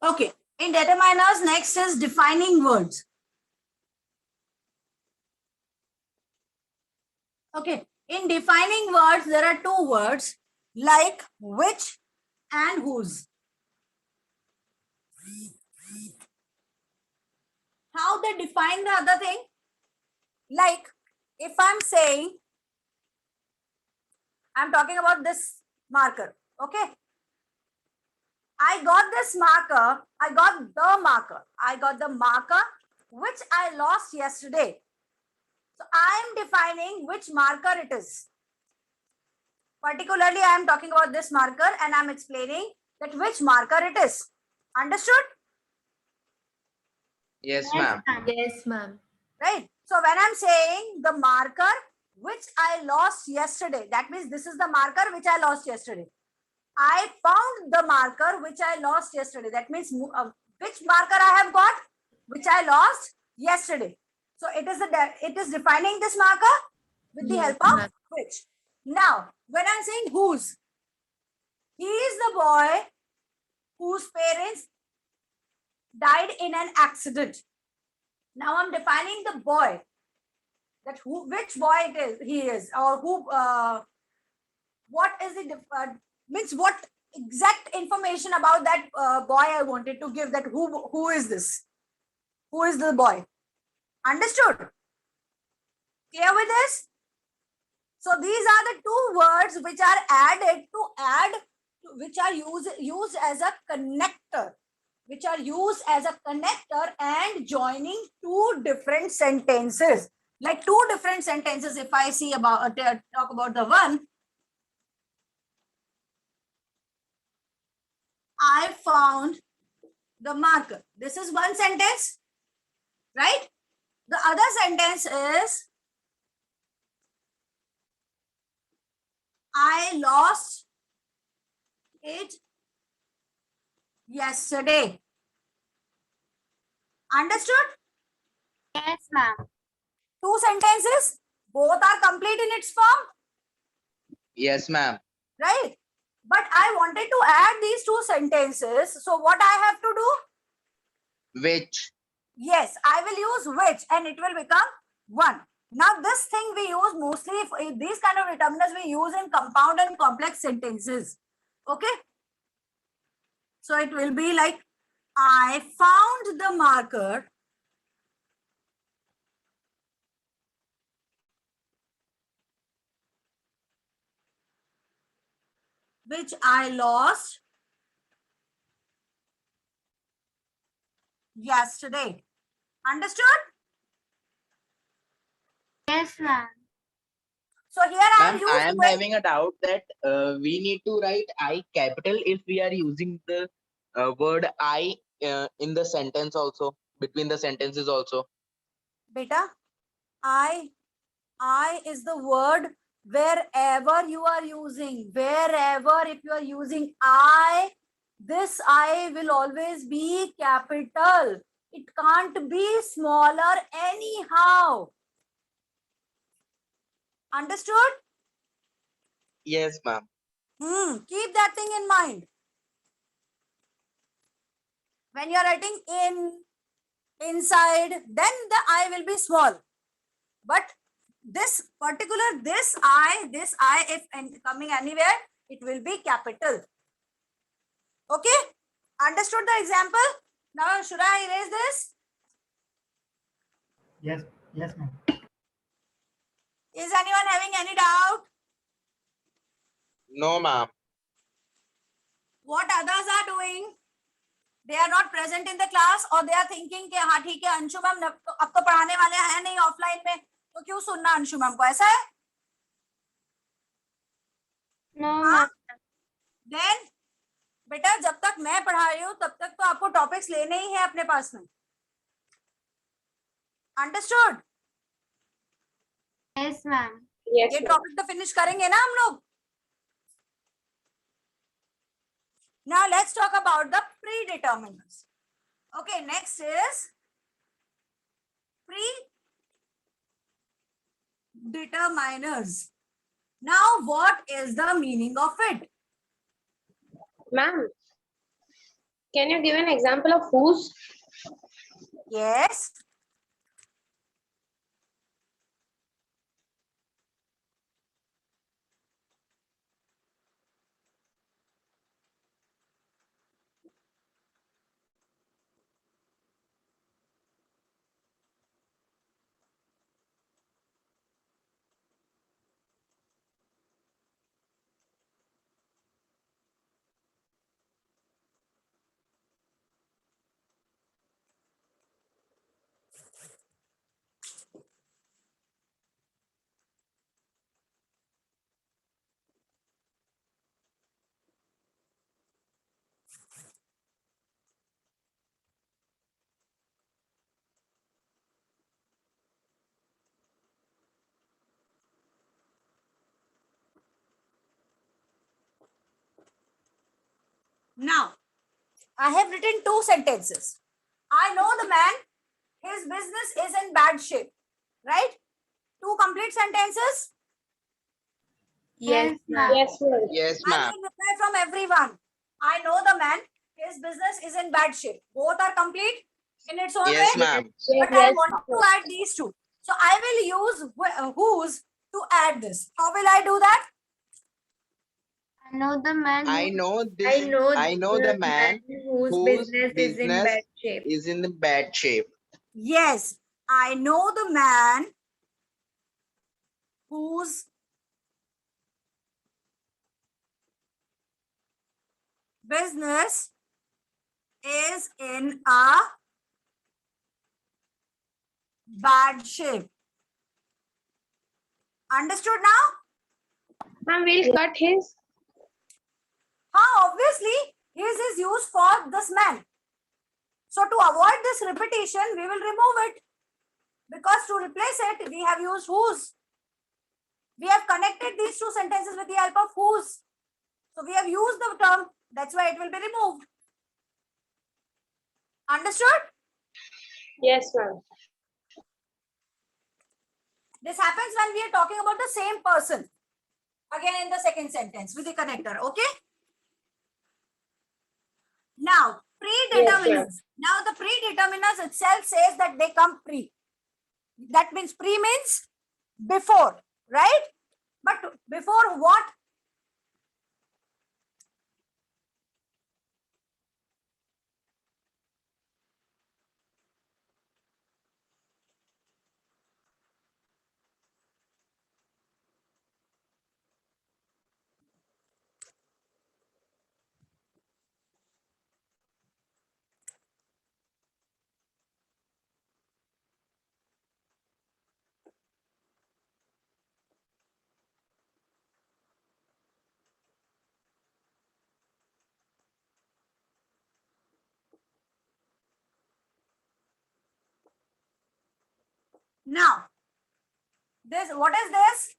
Okay, in determiners, next is defining words. Okay, in defining words, there are two words like which and whose. How they define the other thing? Like if I'm saying, I'm talking about this marker, okay? I got this marker, I got the marker which I lost yesterday. So I am defining which marker it is. Particularly, I am talking about this marker and I am explaining that which marker it is. Understood? Yes, ma'am. Yes, ma'am. Right? So when I'm saying the marker which I lost yesterday, that means this is the marker which I lost yesterday. I found the marker which I lost yesterday. That means which marker I have got, which I lost yesterday. So it is defining this marker with the help of which. Now, when I'm saying whose, he is the boy whose parents died in an accident. Now I'm defining the boy, that which boy it is, he is, or who, what is the, means what exact information about that boy I wanted to give, that who is this? Who is the boy? Understood? Clear with this? So these are the two words which are added to add, which are used as a connector, and joining two different sentences. Like two different sentences, if I see about talk about the one, I found the marker. This is one sentence, right? The other sentence is I lost it yesterday. Understood? Yes, ma'am. Two sentences, both are complete in its form, Yes, ma'am. right? But I wanted to add these two sentences. So what I have to do? Which? Yes, I will use which and it will become one. Now this thing we use mostly, if these kind of determiners we use in compound and complex sentences. Okay. So it will be like, I found the marker which I lost yesterday. Understood? Yes, ma'am. So here I Ma'am, use I am which. having a doubt that we need to write I capital if we are using the word I in the sentence also, between the sentences also. Beta, I is the word wherever you are using, if you are using I, this I will always be capital. It can't be smaller anyhow. Understood? Yes, ma'am. Keep that thing in mind. When you are writing inside, then the I will be small. But this particular, this I, if coming anywhere, it will be capital. Okay? Understood the example? Now, should I erase this? Yes, ma'am. Is anyone having any doubt? No, ma'am. What others are doing? They are not present in the class, or they are thinking कि हाँ ठीक है Anshu ma'am अब तो पढ़ाने वाले हैं नहीं ऑफलाइन में, तो क्यों सुनना अंशु मैम को, ऐसा है? No, ma'am. Then बेटा जब तक मैं पढ़ा रही हूँ तब तक तो आपको टॉपिक्स लेने ही है अपने पास में. अंडरस्टूड? Yes, ma'am. ये टॉपिक तो फिनिश करेंगे ना हम लोग. Now let's talk about the predeterminers. Okay, next is predeterminers. Now, what is the meaning of it? Ma'am, can you give an example of whose? Yes. Now, I have written two sentences. I know the man, his business is in bad shape. Right? Two complete sentences. Yes, ma'am. Yes, ma'am. Yes, I ma'am. need reply from everyone. I know the man, his business is in bad shape. Both are complete in its own Yes, way. ma'am. But I want to add these two. So I will use whose to add this. How will I do that? I know the man I who know this. I know the man whose whose business is in business bad shape. is in the bad shape. Yes, I know the man whose business is in a bad shape. Understood now? Ma'am, we'll cut his. Obviously, his is used for this man. So to avoid this repetition, we will remove it. Because to replace it, we have used whose. We have connected these two sentences with the help of whose. So we have used the term. That's why it will be removed. Understood? Yes, ma'am. This happens when we are talking about the same person. Again in the second sentence with the connector. Okay? Now, predeterminers. Now the predeterminers itself says that they come pre. That means pre means before, right? But before what? Now, this what is this?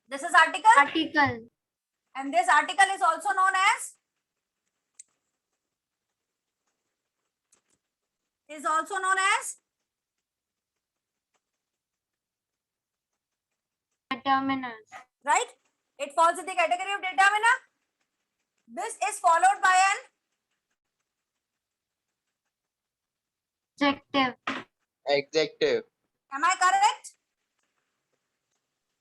This is article, Article. and this article is also known as Determiners. right? It falls in the category of determiner. This is followed by an Adjective. Adjective. am I correct?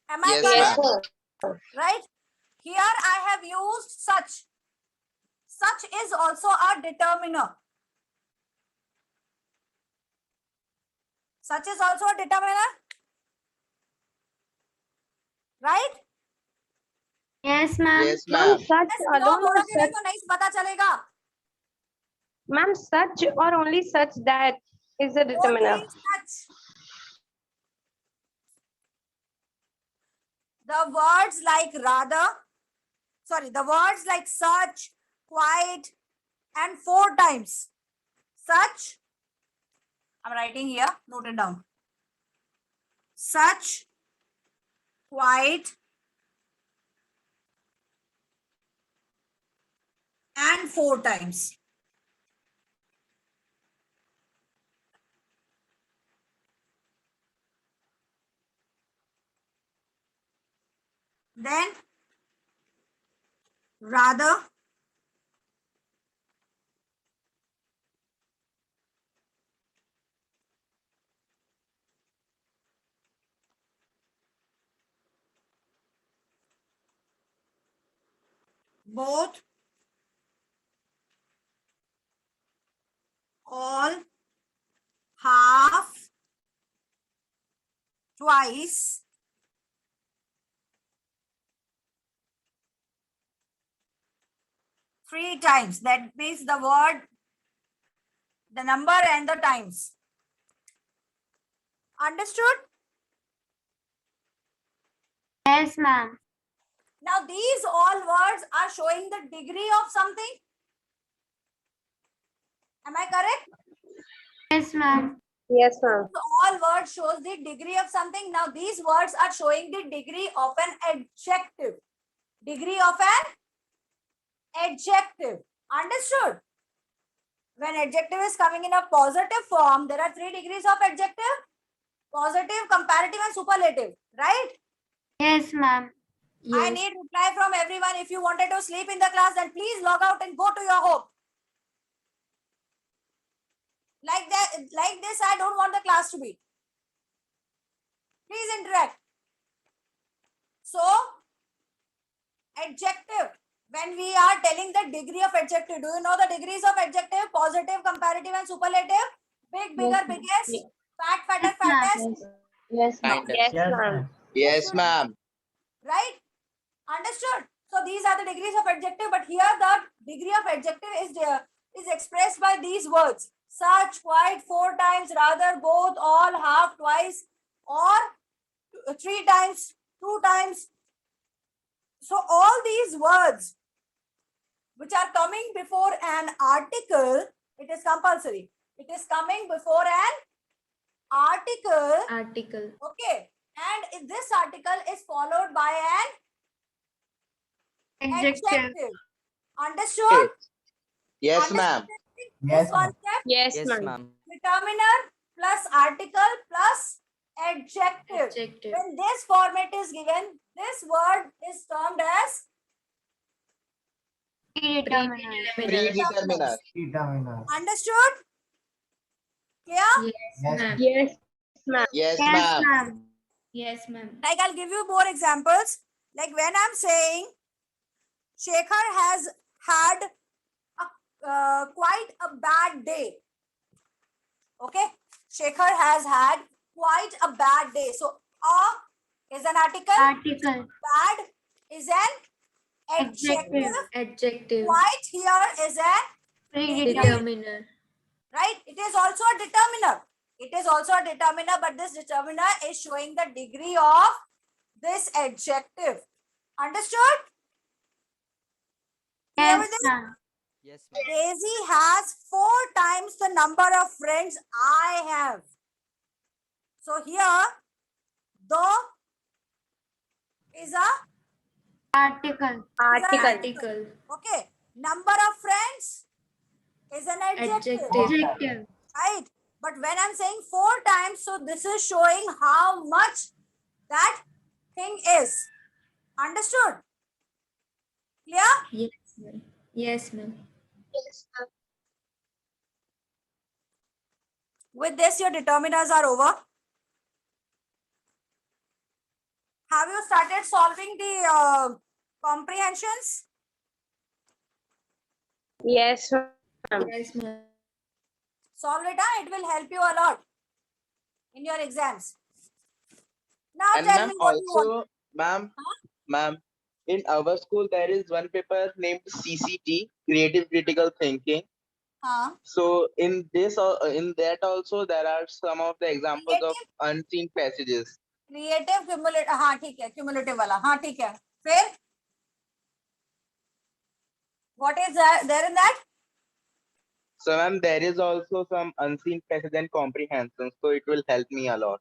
Am I Yes, correct? ma'am. Right? Here I have used such. Such is also a determiner. Such is also a determiner. Right? Yes, ma'am. Yes, Ma'am, ma'am. such Yes, बिना alone or बोलोगे नहीं such? तो नहीं पता चलेगा. Ma'am, such or only such that is the determiner. Only such. The words like rather, the words like such, quite, and 4 times. Such, I'm writing here, note it down. Such, quite, and 4 times. then rather, both, all, half, twice, three times. That means the word, the number and the times. Understood? Yes, ma'am. Now these all words are showing the degree of something. Am I correct? Yes, ma'am. Yes, ma'am. So all words shows the degree of something. Now these words are showing the degree of an adjective. Degree of an adjective. Understood? When adjective is coming in a positive form, there are 3 degrees of adjective. Positive, comparative and superlative. Right? Yes, ma'am. I need reply from everyone. If you wanted to sleep in the class, then please log out and go to your home. Like that, like this, I don't want the class to be. Please interact. So, adjective. When we are telling the degree of adjective, do you know the degrees of adjective? Positive, comparative, and superlative. Big, bigger, biggest. Fat, fatter, Yes, ma'am. fattest. Yes, ma'am. Yes, Yes, ma'am. ma'am. Yes, ma'am. Right? Understood? So these are the degrees of adjective, but here the degree of adjective is expressed by these words. Such, quite, 4 times, rather, both, all, half, twice, or 3 times, 2 times. So all these words which are coming before an article, it is compulsory. It is coming before an article. Okay. And if this article is followed by an Adjective. adjective. Understood? Yes, ma'am. This Yes, ma'am. concept, Yes, Yes, ma'am. ma'am. determiner plus article plus adjective. When this format is given, this word is termed as Predetermined. Predeterminate. Determiner. understood? Clear? Yes, ma'am. Yes, ma'am. Yes, Yes, ma'am. ma'am. Yes, ma'am. Like I'll give you more examples. Like when I'm saying Shekhar has had quite a bad day. Okay, Shekhar has had quite a bad day. So a is an article, Article. bad is an adjective, Adjective. Adjective. quite here is an Predetermined. Determiner. right. It is also a determiner. It is also a determiner, but this determiner is showing the degree of this adjective. Understood? Clear with Yes, it? ma'am. Yes, ma'am. Daisy has 4 times the number of friends I have. So here, the is a Article. Article. Article. okay. Number of friends is an adjective, Adjective. Adjective. right? But when I'm saying 4 times, so this is showing how much that thing is. Understood? Clear? Yes, ma'am. Yes, ma'am. With this, your determiners are over. Have you started solving the comprehensions? Yes, ma'am. Yes, ma'am. Solve it, huh? It will help you a lot in your exams. Now And tell ma'am, me what you want. also, ma'am, in our school there is one paper named CCT, Creative Critical Thinking. So in this, in that also there are some of the examples of unseen passages. Creative cumulative हाँ ठीक है cumulative वाला हाँ ठीक है फिर what is there in that? So ma'am, there is also some unseen passage and comprehension. So it will help me a lot.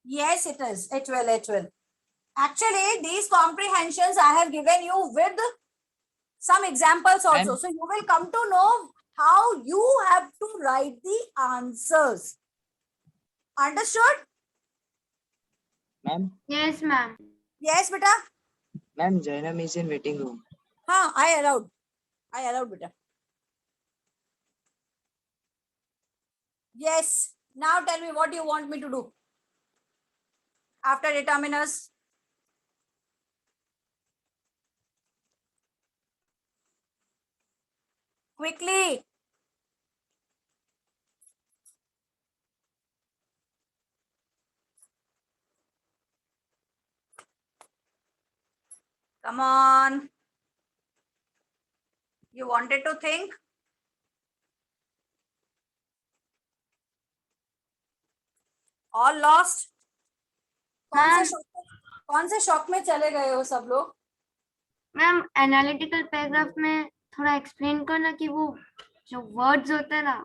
Yes, it is. It will. Actually, these comprehensions I have given you with some examples also. So you will come to know how you have to write the answers. Understood? Ma'am? Yes, ma'am. Yes, beta. Ma'am, Jainam is in waiting room. हाँ, I allowed बेटा. Yes. Now tell me what you want me to do after determiners. Quickly. Come on. You wanted to think? All lost? Ma'am. कौन से shock में चले गए हो सब लोग? मैम एनालिटिकल पैराग्राफ में थोड़ा एक्सप्लेन करना कि वो जो वर्ड्स होते हैं ना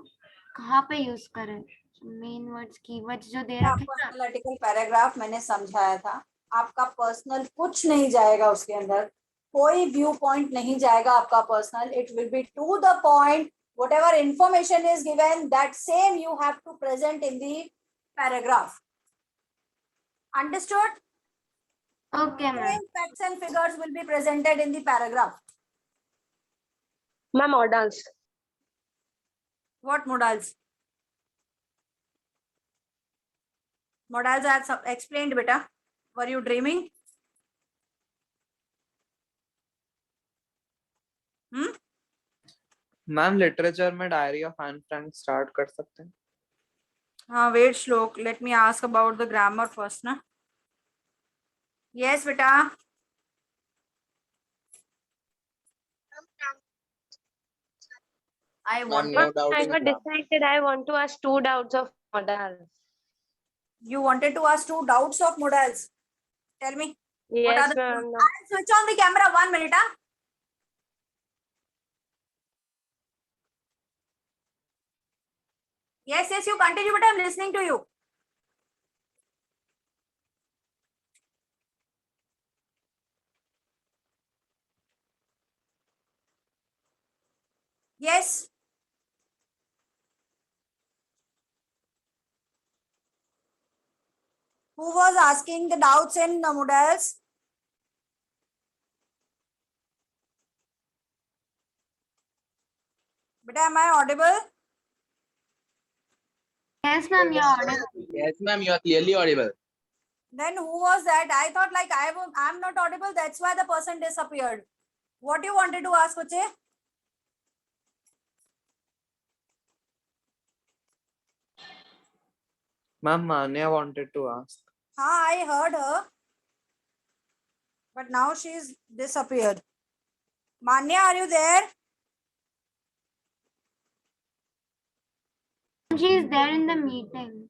कहाँ पे यूज करें, मेन वर्ड्स कीवर्ड्स जो दे रखे आपको हैं ना. एनालिटिकल पैराग्राफ मैंने समझाया था. आपका पर्सनल कुछ नहीं जाएगा उसके अंदर. कोई व्यू पॉइंट नहीं जाएगा आपका personal. It will be to the point. Whatever information is given, that same you have to present in the paragraph. Understood? Okay, ma'am. Same facts and figures will be presented in the paragraph. Ma'am, modals. What modals? Modals I have explained, beta. Were you dreaming? Ma'am literature में diary of Anne Frank start कर सकते हैं. हाँ, wait श्लोक, let me ask about the grammar first ना. Yes beta. I want. no doubt I in got grammar. decided I want to ask 2 doubts of modals. You wanted to ask 2 doubts of modals. Tell me. What are Yes, the? ma'am. I'll switch on the camera 1 minute. Huh? Yes, you continue, but I'm listening to you. Yes. Who was asking the doubts in the modals? But am I audible? Yes, ma'am, you're audible. Yes, ma'am, you are clearly audible. Then who was that? I thought like I'm not audible. That's why the person disappeared. What you wanted to ask, Uche? Ma'am Manya wanted to ask. I heard her. But now she's disappeared. Manya, are you there? She is there in the meeting.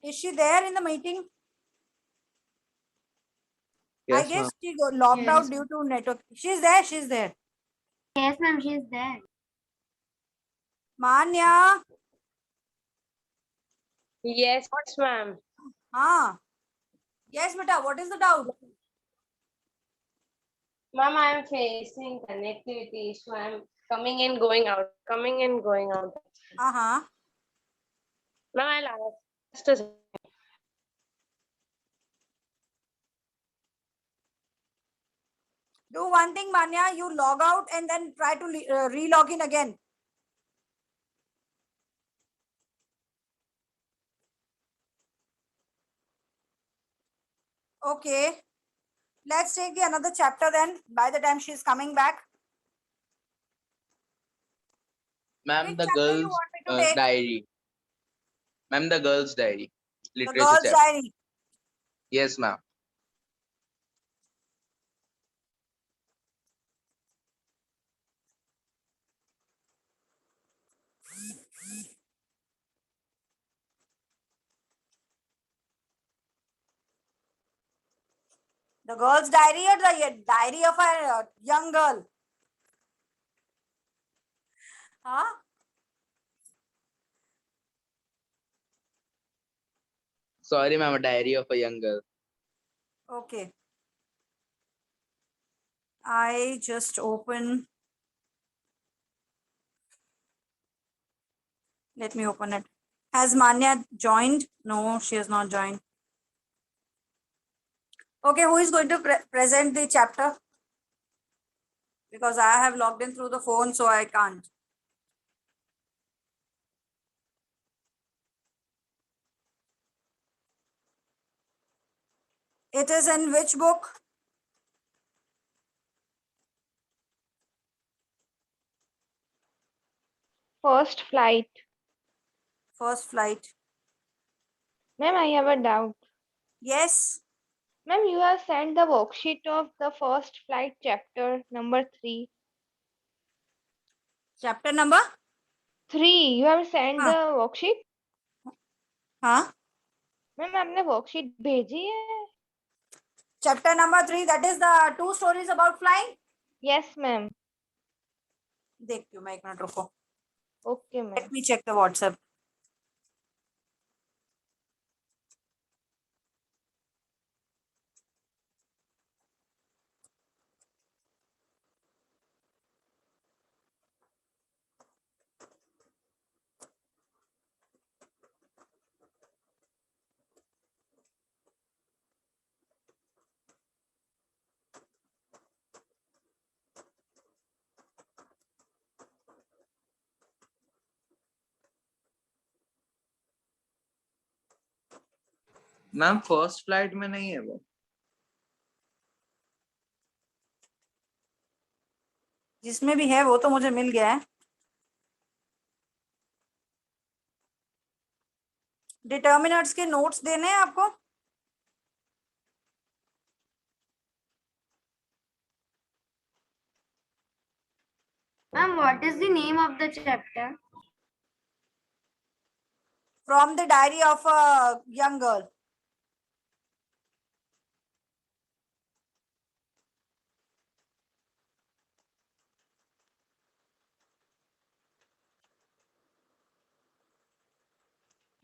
Is she there in the meeting? Yes, I guess ma'am. she got logged Yes. out due to network. She's there. She's there. Yes, ma'am, she is there. Manya. Yes, ma'am. Yes, beta. What is the doubt? Ma'am, I am facing connectivity issue. I am coming and going out, coming and going out. Uh-huh. Ma'am, I'll ask just a second. Do one thing, Manya. You log out and then try to re-log in again. Okay. Let's take the another chapter then. By the time she's coming back. Ma'am, Which the chapter you girls' want me to take? diary. Ma'am, the girls' diary. The Literature girl's chapter. diary. Yes, ma'am. The girl's diary or the diary of a young girl? Huh? Sorry, ma'am, a diary of a young girl. Okay. I just open. Let me open it. Has Manya joined? No, she has not joined. Okay, who is going to present the chapter? Because I have logged in through the phone, so I can't. It is in which book? First flight. First flight. Ma'am, I have a doubt. Yes. Ma'am, you have sent the worksheet of the first flight chapter number 3. Chapter number? 3. You have sent हाँ. the worksheet? हाँ. Ma'am आपने worksheet भेजी है? Chapter number 3, that is the 2 stories about flying. Yes, ma'am. देखती हूँ मैं, एक minute रुको. Okay, ma'am. Let me check the WhatsApp. Ma'am first flight में नहीं है वो. जिसमें भी है वो तो मुझे मिल गया है. डिटर्मिनर्स के नोट्स देने हैं आपको? Ma'am, what is the name of the chapter? From the diary of a young girl.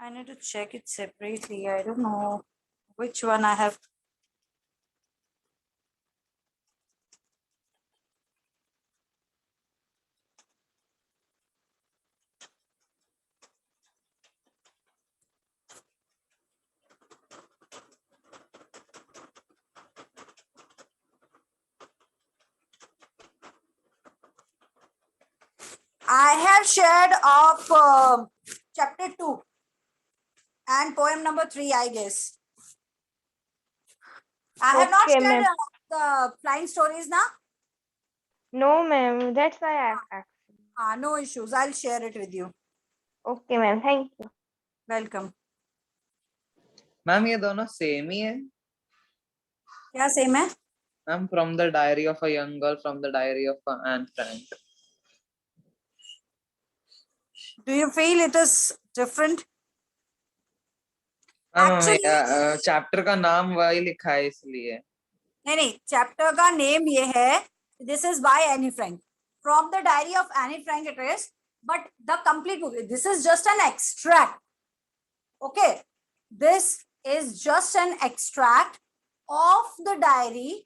I need to check it separately. I don't know which one I have. I have shared of chapter 2 and poem number 3, I guess. I have not Okay, shared ma'am. the flying stories now. No, ma'am. That's why I asked. No issues. I'll share it with you. Okay, ma'am. Thank you. Welcome. Ma'am ये दोनों same ही है. क्या same है? Ma'am from the diary of a young girl, from the diary of Anne Frank. Do you feel it is different? Actually, chapter का नाम वही लिखा है इसलिए. नहीं, चैप्टर का नेम ये है. This is by Anne Frank. From the diary of Anne Frank it is, but the complete book. This is just an extract. Okay, this is just an extract of the diary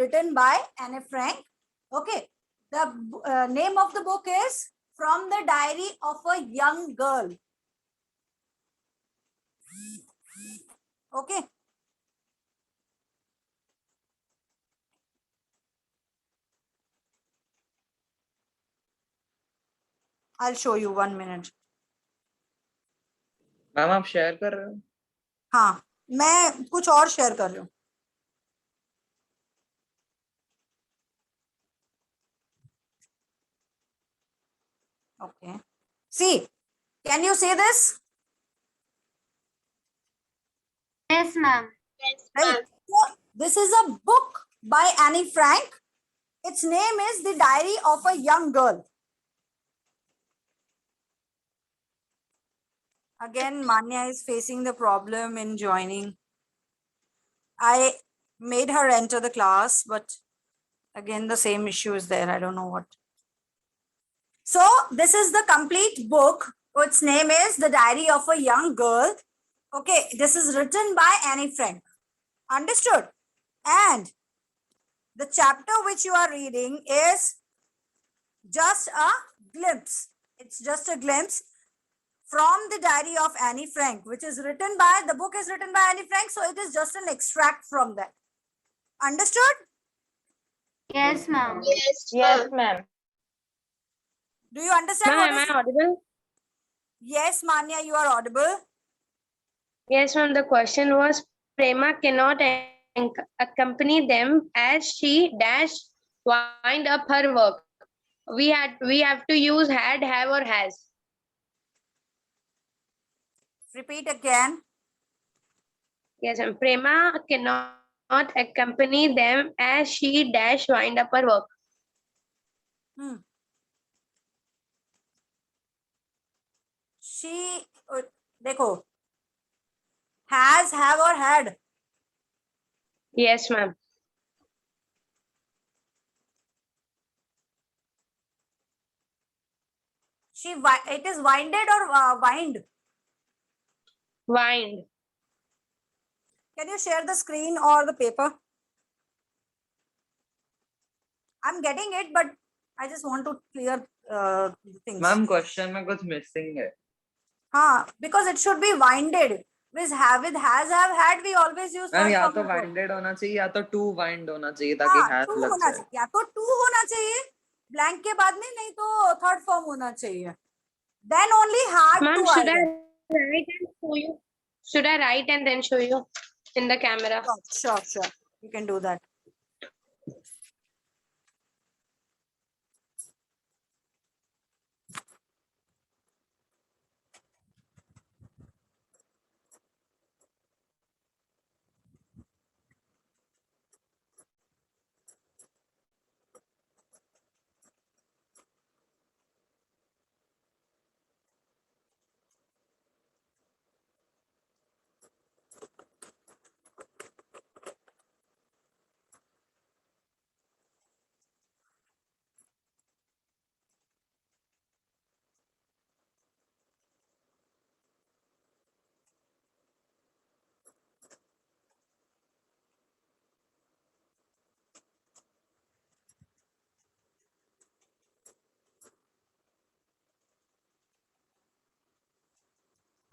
written by Anne Frank. Okay, the name of the book is From the Diary of a Young Girl. Okay. I'll show you 1 minute. Ma'am आप share कर रहे हो? हाँ, मैं कुछ और share कर रही हूँ. Okay. See, can you see this? Yes, ma'am. Right. So this is a book by Anne Frank. Its name is The Diary of a Young Girl. Again, Manya is facing the problem in joining. I made her enter the class, but again, the same issue is there. I don't know what. So this is the complete book. Its name is The Diary of a Young Girl. Okay, this is written by Anne Frank. Understood? And the chapter which you are reading is just a glimpse. It's just a glimpse from the diary of Annie Frank, which is written by, the book is written by Annie Frank, so it is just an extract from that. Understood? Yes, ma'am. Yes, ma'am. Do you understand Ma'am, what am is? I audible? Yes, Manya, you are audible. Yes, ma'am. The question was Prema cannot accompany them as she dash wind up her work. We have to use had, have, or has. Repeat again. Yes, ma'am. Prema cannot accompany them as she dash wind up her work. Hmm. She, देखो, has, have or had. Yes, ma'am. It is winded or wind. Wind. Can you share the screen or the paper? I'm getting it, but I just want to clear things. Ma'am question में कुछ missing है. हाँ, because it should be winded. With has, have, had, we always use ma'am third या form तो of verb. Winded होना चाहिए या तो टू वाइंड होना चाहिए ताकि हाँ, हैव टू लग होना जाए. चाहिए, या तो टू होना चाहिए ब्लैंक के बाद में, नहीं तो थर्ड फॉर्म होना चाहिए. Then only hard Ma'am, to should I either. write and show you? Should I write and then show you in the camera? Sure. You can do that.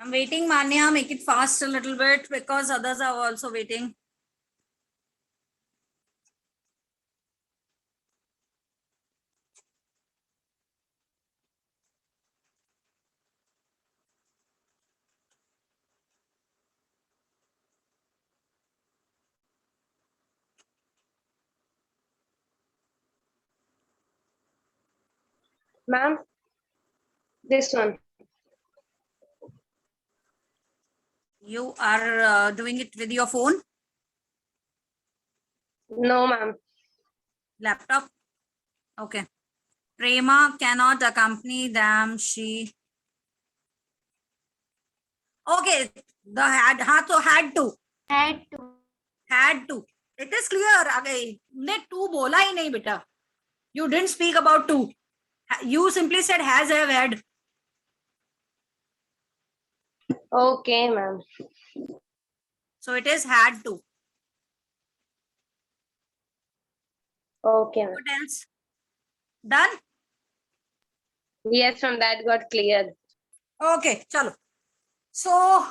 I'm waiting, Manya. Make it fast a little bit because others are also waiting. Ma'am, this one. You are doing it with your phone, No, ma'am. laptop. Okay. Prema cannot accompany them. She. Okay. The had. हाँ तो had to. Had to. Had to. It is clear. ने two बोला ही नहीं बेटा. You didn't speak about two. You simply said has, have, had. Okay, ma'am. So it is had to. Okay, ma'am. What else? Done? Yes, ma'am, that got cleared. Okay, chalo. So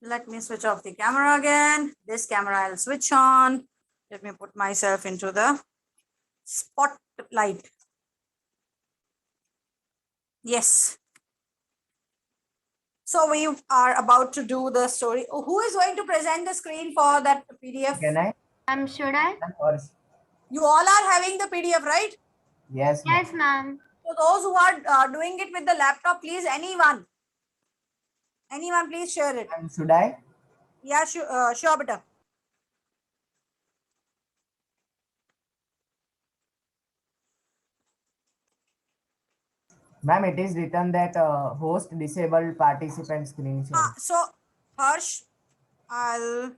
let me switch off the camera again. This camera I'll switch on. Let me put myself into the spotlight. Yes. So we are about to do the story. Oh, who is going to present the screen for that PDF? Can I? Should I? Or You all are having the PDF, right? yes, ma'am. Yes, ma'am. So those who are doing it with the laptop, please, anyone, please share it. And should I? Yeah, sure, beta. Ma'am, it is written that host disabled participant screen share. So Harsh, I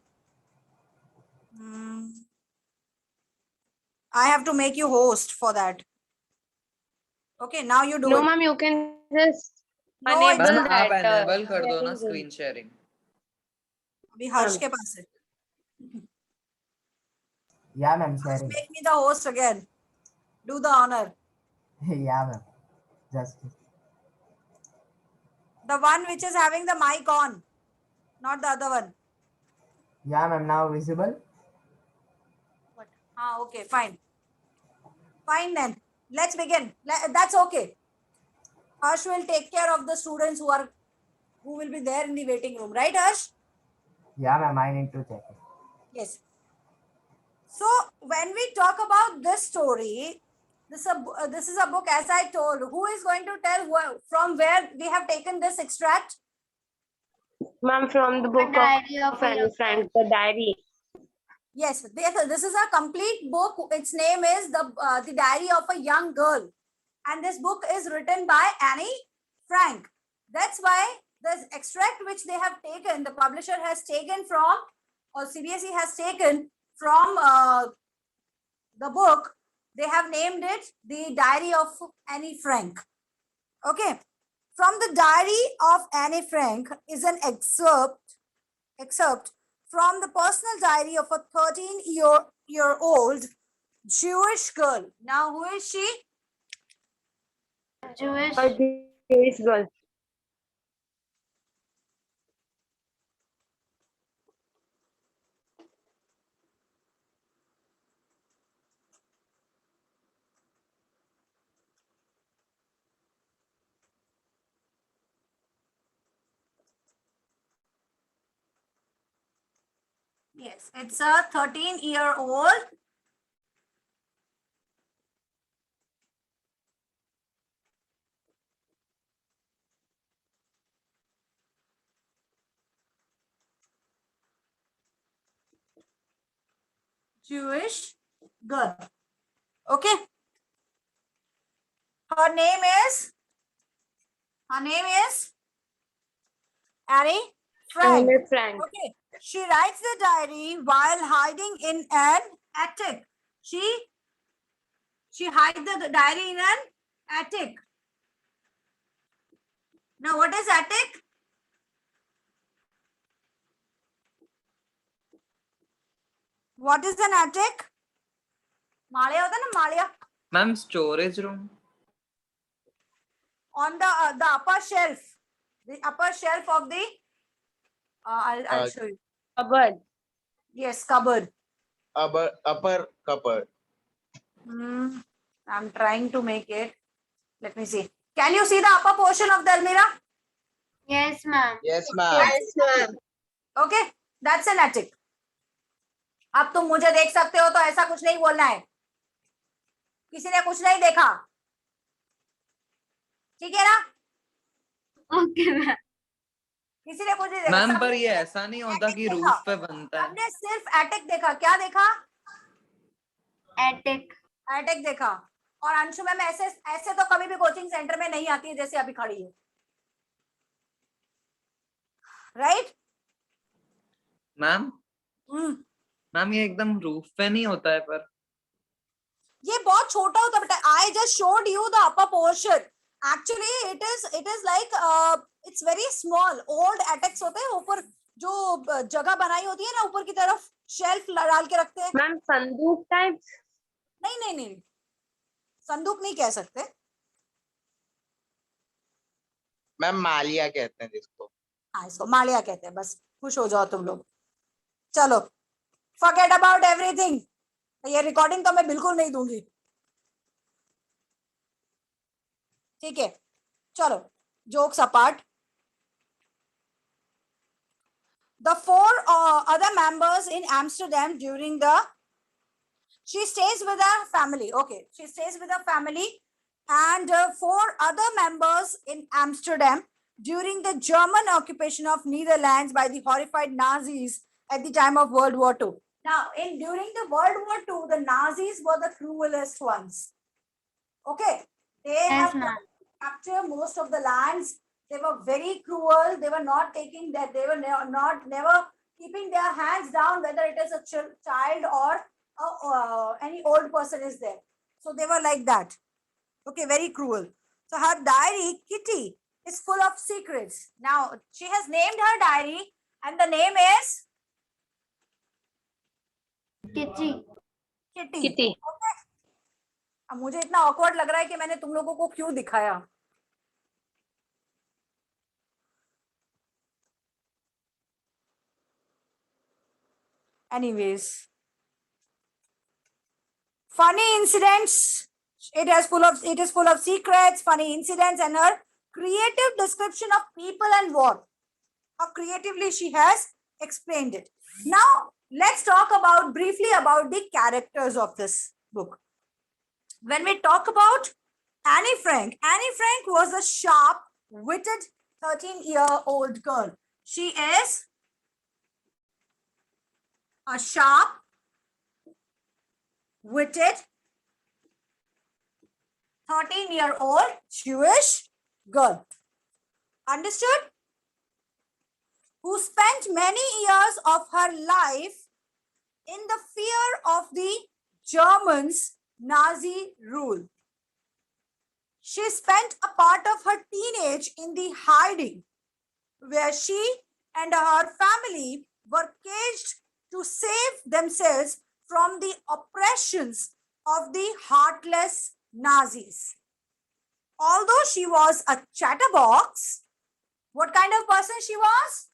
have to make you host for that. Okay, now you do No, it. ma'am, you can just No, enable ma'am आप that. enable कर दो ना sharing screen sharing. अभी हर्ष के पास है. Yeah, ma'am, sharing. Make me the host again. Do the honor. Yeah, ma'am. Just The one which is having the mic on, not the other one. yeah, ma'am. Now visible. Ah, okay, fine. Fine then. Let's begin. That's okay. Harsh will take care of the students who will be there in the waiting room, right, Harsh? Yeah, ma'am. I need to check it. Yes. So when we talk about this story, this is a book, as I told. Who is going to tell from where we have taken this extract? Ma'am, from the book Diary of of a Anne Young Frank, the diary. Yes, this is a complete book. Its name is the Diary of a Young Girl, and this book is written by Annie Frank. That's why the extract which they have taken, the publisher has taken from, or CBSE has taken from the book. They have named it the Diary of Annie Frank. Okay, from the Diary of Annie Frank is an excerpt from the personal diary of a 13-year-old Jewish girl. Now, who is she? Jewish. A Jewish girl. Yes, it's a 13-year-old Jewish girl. Okay. Her name is Annie Frank. Anne Frank. Okay. She writes the diary while hiding in an attic. She hides the diary in an attic. Now, what is attic? What is an attic? माळ्या होता ना माळ्या? Ma'am, storage room. On the upper shelf, of the I'll show you. Cupboard. Yes, cupboard. Upper cupboard. I'm trying to make it. Let me see. Can you see the upper portion of the almirah? Yes, ma'am. Yes, ma'am. Yes, ma'am. Okay, that's an attic. अब तुम मुझे देख सकते हो तो ऐसा कुछ नहीं बोलना है. किसी ने कुछ नहीं देखा. ठीक है ना? Okay, ma'am. किसी ने कुछ नहीं देखा. मैम पर ये ऐसा नहीं होता कि रूफ पे बनता है. हमने सिर्फ एटिक देखा. क्या देखा? Attic. एटिक देखा. और अंशु मैम ऐसे तो कभी भी कोचिंग सेंटर में नहीं आती है जैसे अभी खड़ी है. राइट? मैम मैम ये एकदम रूफ पे नहीं होता है पर. ये बहुत छोटा होता है बेटा. I just showed you the upper portion. Actually it is like it's very small. Old attacks होते हैं ऊपर जो जगह बनाई होती है ना ऊपर की तरफ शेल्फ डाल के रखते हैं. मैम संदूक टाइप. नहीं संदूक नहीं कह सकते. मैम मालिया कहते हैं जिसको. हाँ, इसको मालिया कहते हैं. बस खुश हो जाओ तुम लोग. चलो, फॉरगेट अबाउट एवरीथिंग. ये रिकॉर्डिंग तो मैं बिल्कुल नहीं दूंगी. ठीक है, चलो, jokes apart. The four other members in Amsterdam during she stays with her family. Okay, she stays with her family and four other members in Amsterdam during the German occupation of Netherlands by the horrified Nazis at the time of World War II. Now, during the World War II, the Nazis were the cruelest ones. Okay, they Yes, have ma'am. captured most of the lands. They were very cruel. They were not taking that. They were never keeping their hands down, whether it is a child or any old person is there. So they were like that. Okay, very cruel. So her diary, Kitty, is full of secrets. Now she has named her diary, and the name is Kitty. Kitty. Kitty. Okay. अब मुझे इतना awkward लग रहा है कि मैंने तुम लोगों को क्यों दिखाया. Anyways, funny incidents. It is full of secrets, funny incidents, and her creative description of people and what. How creatively she has explained it. Now, let's talk briefly about the characters of this book. When we talk about Annie Frank was a sharp-witted 13-year-old girl. She is a sharp-witted 13-year-old Jewish girl. Understood? Who spent many years of her life in the fear of the Germans' Nazi rule. She spent a part of her teenage in the hiding, where she and her family were caged to save themselves from the oppressions of the heartless Nazis. Although she was a chatterbox, what kind of person she was?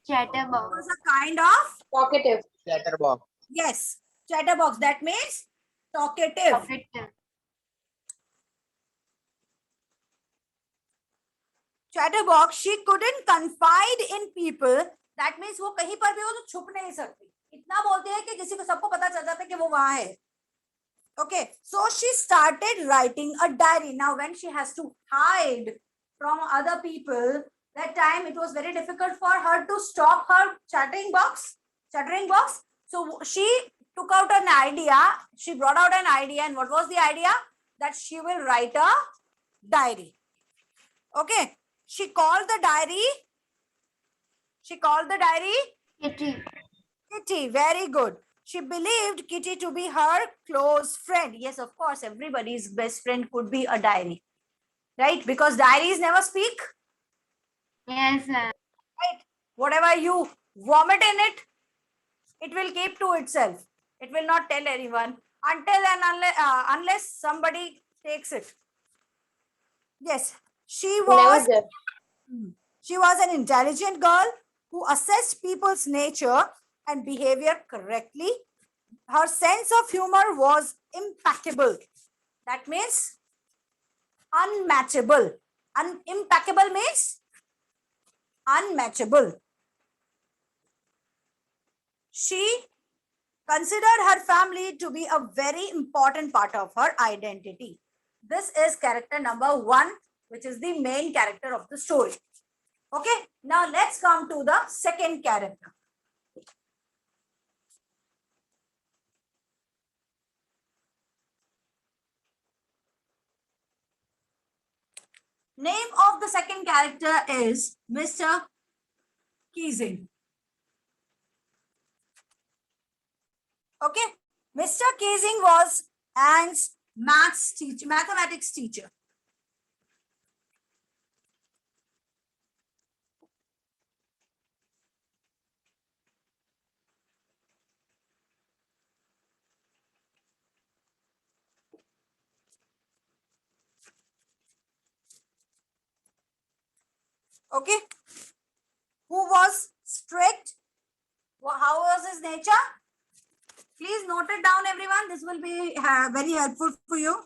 Chatterbox. Was a kind of Talkative. Chatterbox. yes, chatterbox. That means talkative. Talkative. Chatterbox. She couldn't confide in people. That means वो कहीं पर भी वो तो छुप नहीं सकती. इतना बोलते हैं कि किसी को सबको पता चल जाता है कि वो वहां है. Okay, so she started writing a diary. Now, when she has to hide from other people, that time it was very difficult for her to stop her chattering box. So she took out an idea. She brought out an idea, and what was the idea? That she will write a diary. Okay, she called the diary. Kitty. Very good. She believed Kitty to be her close friend. Yes, of course, everybody's best friend could be a diary, right? Because diaries never speak. Yes, ma'am. Right? Whatever you vomit in it, it will keep to itself. It will not tell anyone until and unless somebody takes it. Yes, she was an intelligent girl who assessed people's nature and behavior correctly. Her sense of humor was impeccable. That means unmatchable. Impeccable means unmatchable. She considered her family to be a very important part of her identity. This is character number 1, which is the main character of the story. Okay, now let's come to the second character. Name of the second character is Mr. Keesing. Okay, Mr. Keesing was Anne's mathematics teacher. Okay, who was strict? How was his nature? Please note it down, everyone. This will be very helpful for you.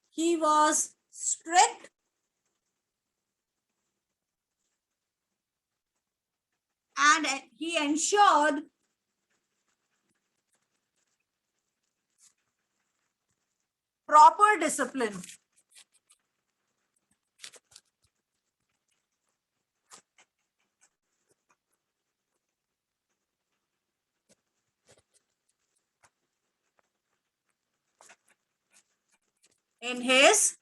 He was strict and he ensured proper discipline. In his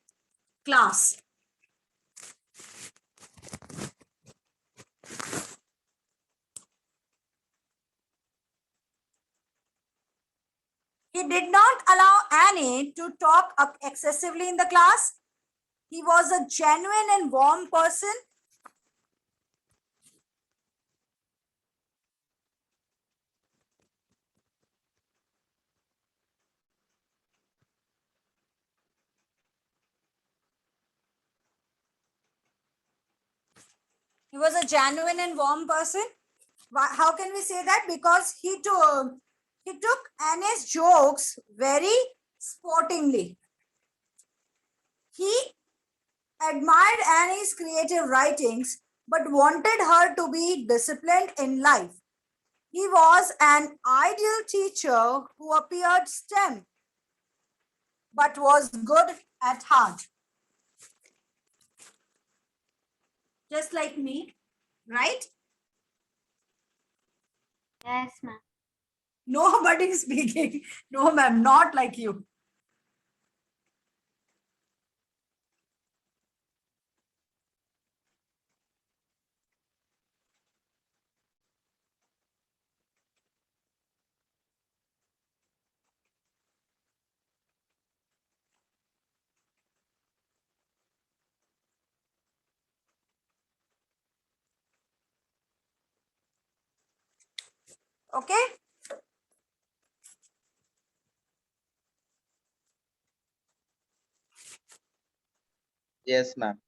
class. He did not allow Annie to talk up excessively in the class. He was a genuine and warm person. He was a genuine and warm person. How can we say that? Because he took Annie's jokes very sportingly. He admired Annie's creative writings, but wanted her to be disciplined in life. He was an ideal teacher who appeared STEM, but was good at heart. Just like me, right? Yes, ma'am. Nobody is speaking. No, ma'am, not like you. Okay. Yes, ma'am.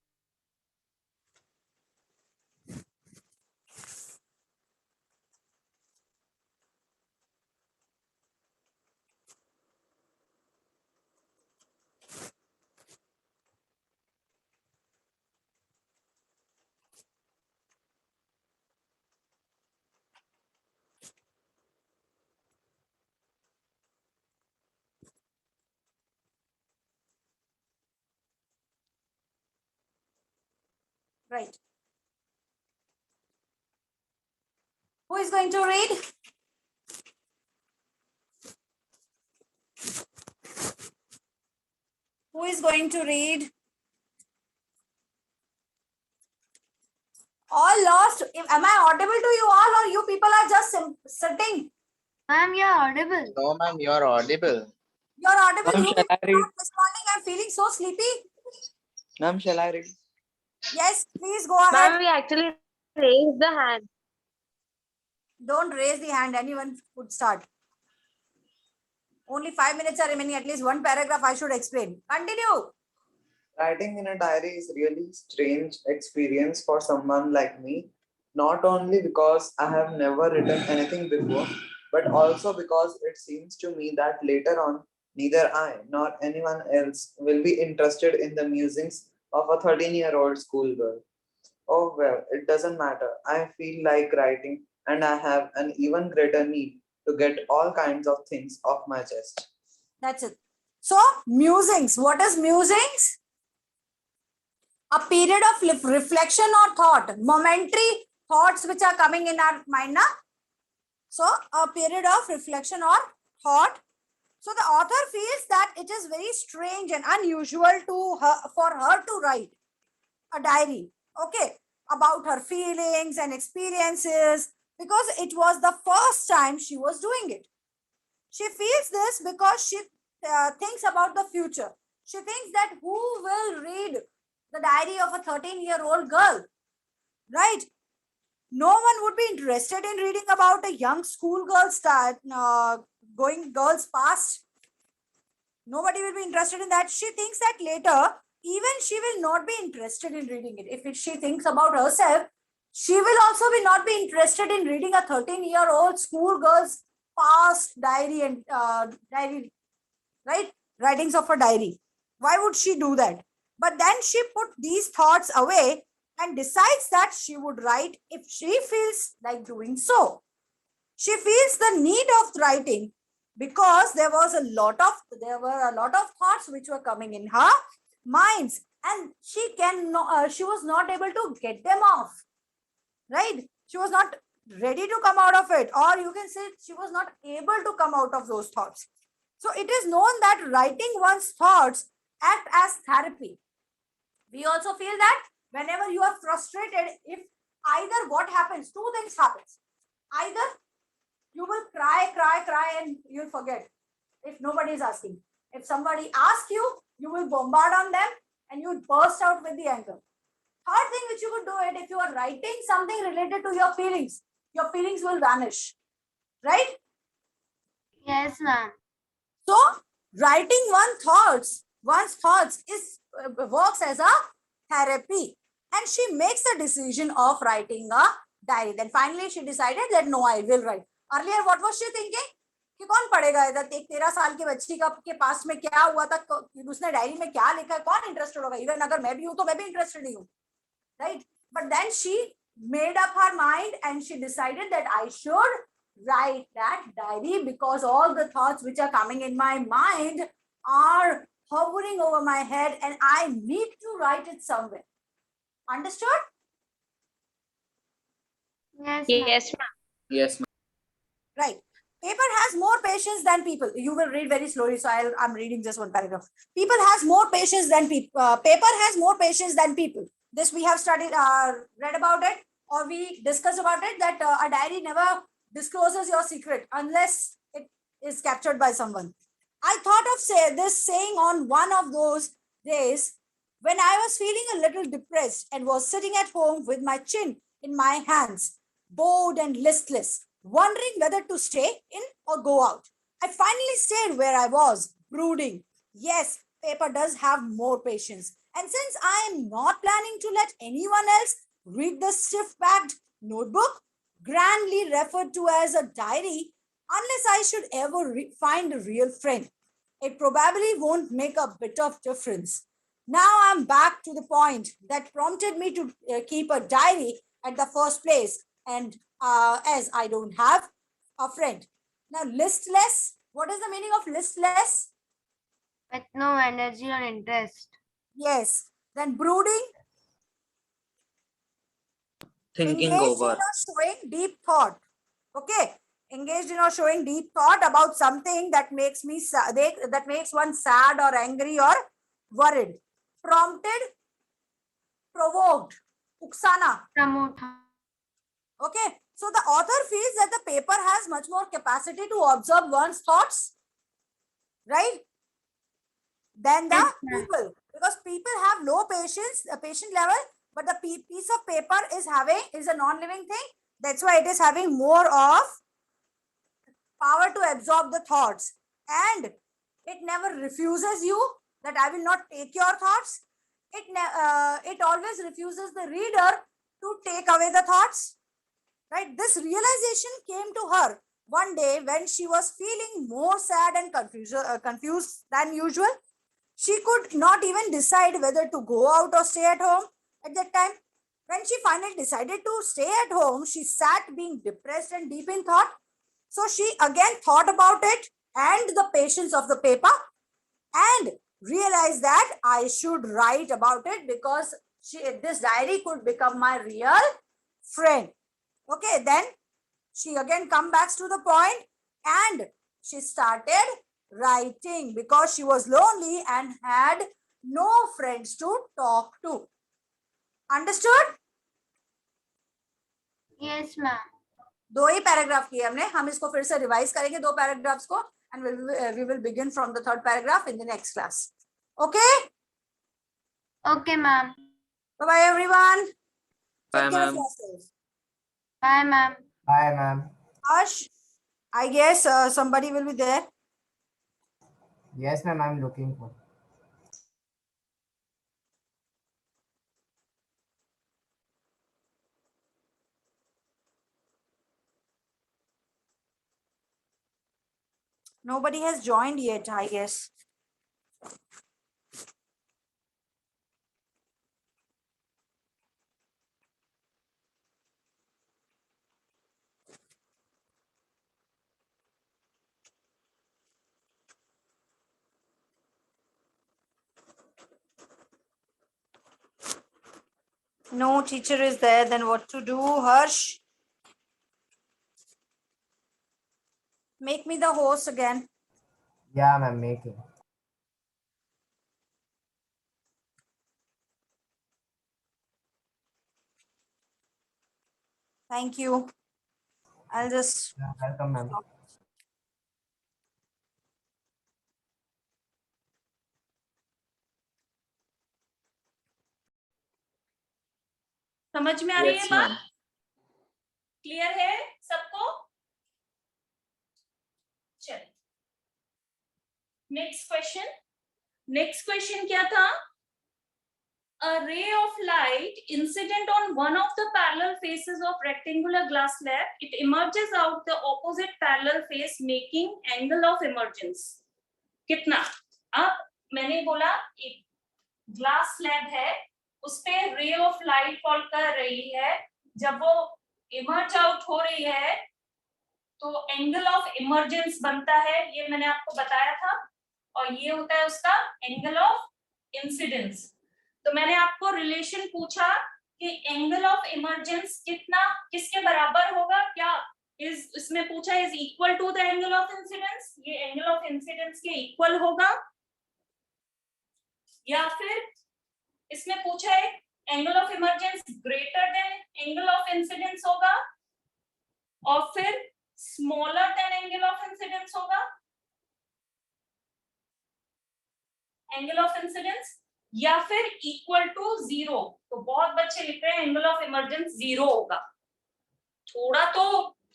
Right. Who is going to read? Who is going to read? All lost. Am I audible to you all, or you people are just sitting? Ma'am, you're audible. No, ma'am, you are audible. You're audible. Ma'am, You shall people I are read? not responding. I'm feeling so sleepy. Ma'am, shall I read? Yes, please go ahead. Ma'am, we actually raised the hand. Don't raise the hand. Anyone could start. Only 5 minutes are remaining. At least one paragraph I should explain. Continue. Writing in a diary is really strange experience for someone like me, not only because I have never written anything before, but also because it seems to me that later on, neither I nor anyone else will be interested in the musings of a 13-year-old schoolgirl. Oh well, it doesn't matter. I feel like writing and I have an even greater need to get all kinds of things off my chest. That's it. So, musings. What is musings? A period of reflection or thought. Momentary thoughts which are coming in our mind. Na? So, a period of reflection or thought. So, the author feels that it is very strange and unusual for her to write a diary. Okay. About her feelings and experiences, because it was the first time she was doing it. She feels this because she thinks about the future. She thinks that who will read the diary of a 13-year-old girl, right? No one would be interested in reading about a young schoolgirl going girls past. Nobody will be interested in that. She thinks that later, even she will not be interested in reading it. If she thinks about herself, she will also not be interested in reading a 13-year-old schoolgirl's past diary and diary, right? Writings of a diary. Why would she do that? But then she put these thoughts away and decides that she would write if she feels like doing so. She feels the need of writing because there were a lot of thoughts which were coming in her minds, and she was not able to get them off, right? She was not ready to come out of it, or you can say she was not able to come out of those thoughts. So it is known that writing one's thoughts act as therapy. We also feel that whenever you are frustrated, if either what happens, two things happens. Either you will cry and you'll forget if nobody is asking. If somebody asks you, you will bombard on them and you will burst out with the anger. Third thing which you could do it, if you are writing something related to your feelings will vanish, right? Yes, ma'am. So writing one's thoughts is works as a therapy. and she makes the decision of writing a diary. Then finally she decided that no, I will write. Earlier what was she thinking? कि कौन पढ़ेगा इधर, एक 13 साल की बच्ची का के पास में क्या हुआ था, उसने डायरी में क्या लिखा है, कौन इंटरेस्टेड होगा? इवन अगर मैं भी हूं तो मैं भी इंटरेस्टेड ही हूं, right? But then she made up her mind and she decided that I should write that diary because all the thoughts which are coming in my mind are hovering over my head and I need to write it somewhere. Understood? Yes, Yes, ma'am. Yes, ma'am. Right. Paper has more patience than people. You will read very slowly, so I'm reading just one paragraph. People has more patience than people. Paper has more patience than people. This we have studied, read about it, or we discussed about it, that a diary never discloses your secret unless it is captured by someone. I thought of this saying on one of those days when I was feeling a little depressed and was sitting at home with my chin in my hands, bored and listless, wondering whether to stay in or go out. I finally stayed where I was, brooding. Yes, paper does have more patience. And since I am not planning to let anyone else read the stiff-backed notebook, grandly referred to as a diary, unless I should ever find a real friend, it probably won't make a bit of difference. Now I'm back to the point that prompted me to keep a diary at the first place, and as I don't have a friend. Now, listless, what is the meaning of listless? with no energy or interest. Yes. Then brooding, Thinking engaged over. in or showing deep thought. Okay. Engaged in or showing deep thought about something that makes me that makes one sad or angry or worried. Prompted, provoked, uksana. Promote. Okay. So the author feels that the paper has much more capacity to observe one's thoughts, right, than the Yes, ma'am. people, because people have low patience, a patient level, but the piece of paper is a non-living thing. That's why it is having more of power to absorb the thoughts, and it never refuses you that I will not take your thoughts. It always refuses the reader to take away the thoughts. Right? This realization came to her one day when she was feeling more sad and confused than usual. She could not even decide whether to go out or stay at home at that time. When she finally decided to stay at home, she sat being depressed and deep in thought. So she again thought about it and the patience of the paper and realized that I should write about it because this diary could become my real friend. Okay, then she again come back to the point and she started writing because she was lonely and had no friends to talk to. Understood? Yes, ma'am. दो ही paragraph किए हमने, हम इसको फिर से revise करेंगे दो paragraphs को, and we will begin from the third paragraph in the next class. Okay? Okay, ma'am. Bye bye everyone. Bye, Take care of ma'am. yourselves. Bye, ma'am. Bye, ma'am. Ash, I guess somebody will be there. Yes, ma'am. I'm looking for. Nobody has joined yet, I guess. No teacher is there, then what to do, Harsh? Make me the host again. Yeah, ma'am. Making. Thank you. I'll just. Yeah, welcome, ma'am. समझ में आ रही है Yes, बात? ma'am. Clear है सबको? चलिए next question क्या था? a ray of light incident on one of the parallel faces of rectangular glass slab, it emerges out the opposite parallel face, making angle of emergence. कितना? अब मैंने बोला एक ग्लास स्लैब है, उस पे रे ऑफ लाइट फॉल कर रही है, जब वो इमर्ज आउट हो रही है तो एंगल ऑफ इमर्जेंस बनता है, ये मैंने आपको बताया था, और ये होता है उसका एंगल ऑफ इंसिडेंस. तो मैंने आपको रिलेशन पूछा कि एंगल ऑफ इमर्जेंस कितना किसके बराबर होगा, क्या इसमें पूछा is equal to the angle of incidence, ये एंगल ऑफ इंसिडेंस के इक्वल होगा, या फिर इसमें पूछा है angle of emergence greater than angle of incidence होगा, और फिर smaller than angle of incidence होगा, एंगल ऑफ इंसिडेंस, या फिर इक्वल टू 0. तो बहुत बच्चे लिख रहे हैं एंगल ऑफ इमर्जेंस 0 होगा. थोड़ा तो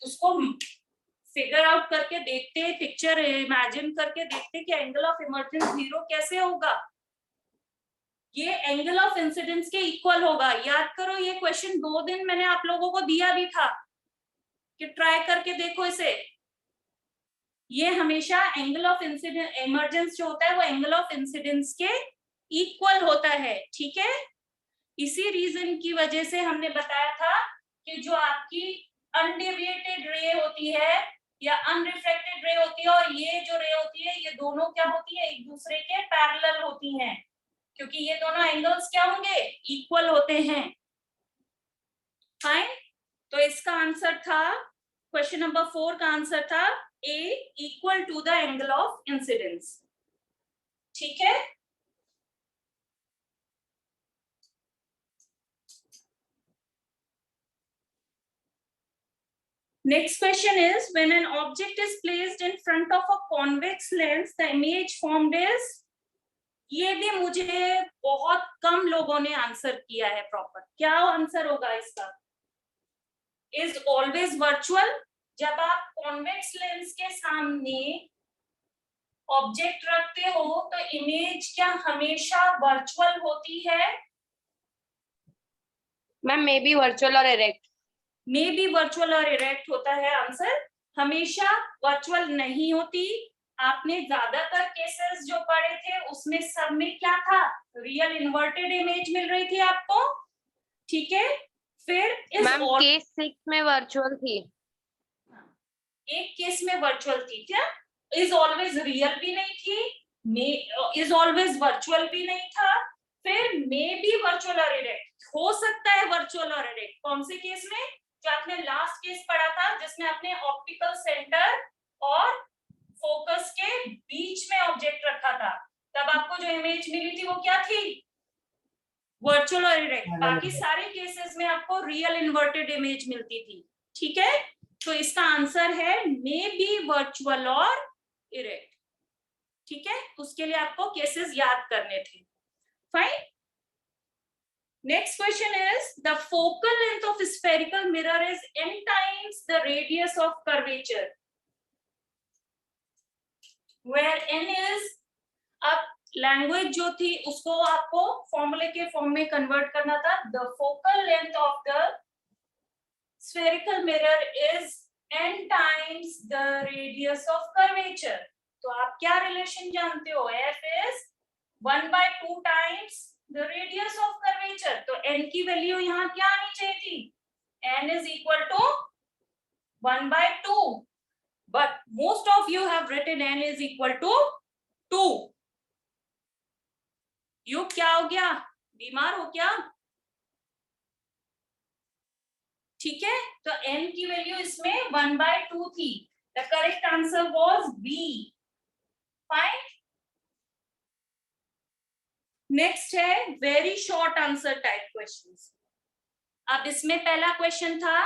उसको फिगर आउट करके देखते, पिक्चर इमेजिन करके देखते कि एंगल ऑफ इमर्जेंस 0 कैसे होगा. ये एंगल ऑफ इंसिडेंस के इक्वल होगा. याद करो, ये क्वेश्चन 2 दिन मैंने आप लोगों को दिया भी था कि ट्राई करके देखो इसे. ये हमेशा एंगल ऑफ इंसिडेंस इमर्जेंस जो होता है वो एंगल ऑफ इंसिडेंस के इक्वल होता है. ठीक है, इसी रीजन की वजह से हमने बताया था कि जो आपकी अनडेविएटेड रे होती है या अनरिफ्लेक्टेड रे होती है और ये जो रे होती है, ये दोनों क्या होती है, एक दूसरे के पैरेलल होती हैं, क्योंकि ये दोनों एंगल्स क्या होंगे, इक्वल होते हैं. फाइन. तो इसका आंसर था, क्वेश्चन नंबर 4 का आंसर था A equal to the angle of incidence. ठीक है. Next question is, when an object is placed in front of a convex lens, the image formed is. ये भी मुझे बहुत कम लोगों ने आंसर किया है प्रॉपर. क्या आंसर होगा इसका? Is always virtual. जब आप कॉन्वेक्स लेंस के सामने ऑब्जेक्ट रखते हो तो इमेज क्या हमेशा वर्चुअल होती है? मैम मे बी वर्चुअल और इरेक्ट. मे बी वर्चुअल और इरेक्ट होता है आंसर, हमेशा वर्चुअल नहीं होती. आपने ज्यादातर केसेस जो पढ़े थे उसमें सब में क्या था, रियल इन्वर्टेड इमेज मिल रही थी आपको. ठीक है. फिर मैम केस 6 में वर्चुअल थी. एक केस में वर्चुअल थी क्या? इज ऑलवेज रियल भी नहीं थी, इज ऑलवेज वर्चुअल भी नहीं था, फिर मे बी वर्चुअल और इरेक्ट हो सकता है. वर्चुअल और इरेक्ट कौन से केस में? जो आपने लास्ट केस पढ़ा था जिसमें आपने ऑप्टिकल सेंटर और फोकस के बीच में ऑब्जेक्ट रखा था, तब आपको जो इमेज मिली थी वो क्या थी, वर्चुअल और इरेक्ट. बाकी सारे केसेस में आपको रियल इन्वर्टेड इमेज मिलती थी. ठीक है. तो इसका आंसर है मे बी वर्चुअल और इरेक्ट. ठीक है, उसके लिए आपको केसेस याद करने थे. Fine. Next question is, the focal length of spherical mirror is n times the radius of curvature, where n is, अब लैंग्वेज जो थी उसको आपको फॉर्मूले के फॉर्म में कन्वर्ट करना था. The focal length of the spherical mirror is n times the radius of curvature. तो आप क्या रिलेशन जानते हो, f is 1/2 times the radius of curvature. तो n की वैल्यू यहाँ क्या आनी चाहिए थी, n is equal to 1/2, but most of you have written n is equal to 2. You क्या हो गया, बीमार हो क्या? ठीक है, तो n की वैल्यू इसमें 1/2 थी. The correct answer was B. Fine. Next है very short answer type questions. अब इसमें पहला क्वेश्चन था,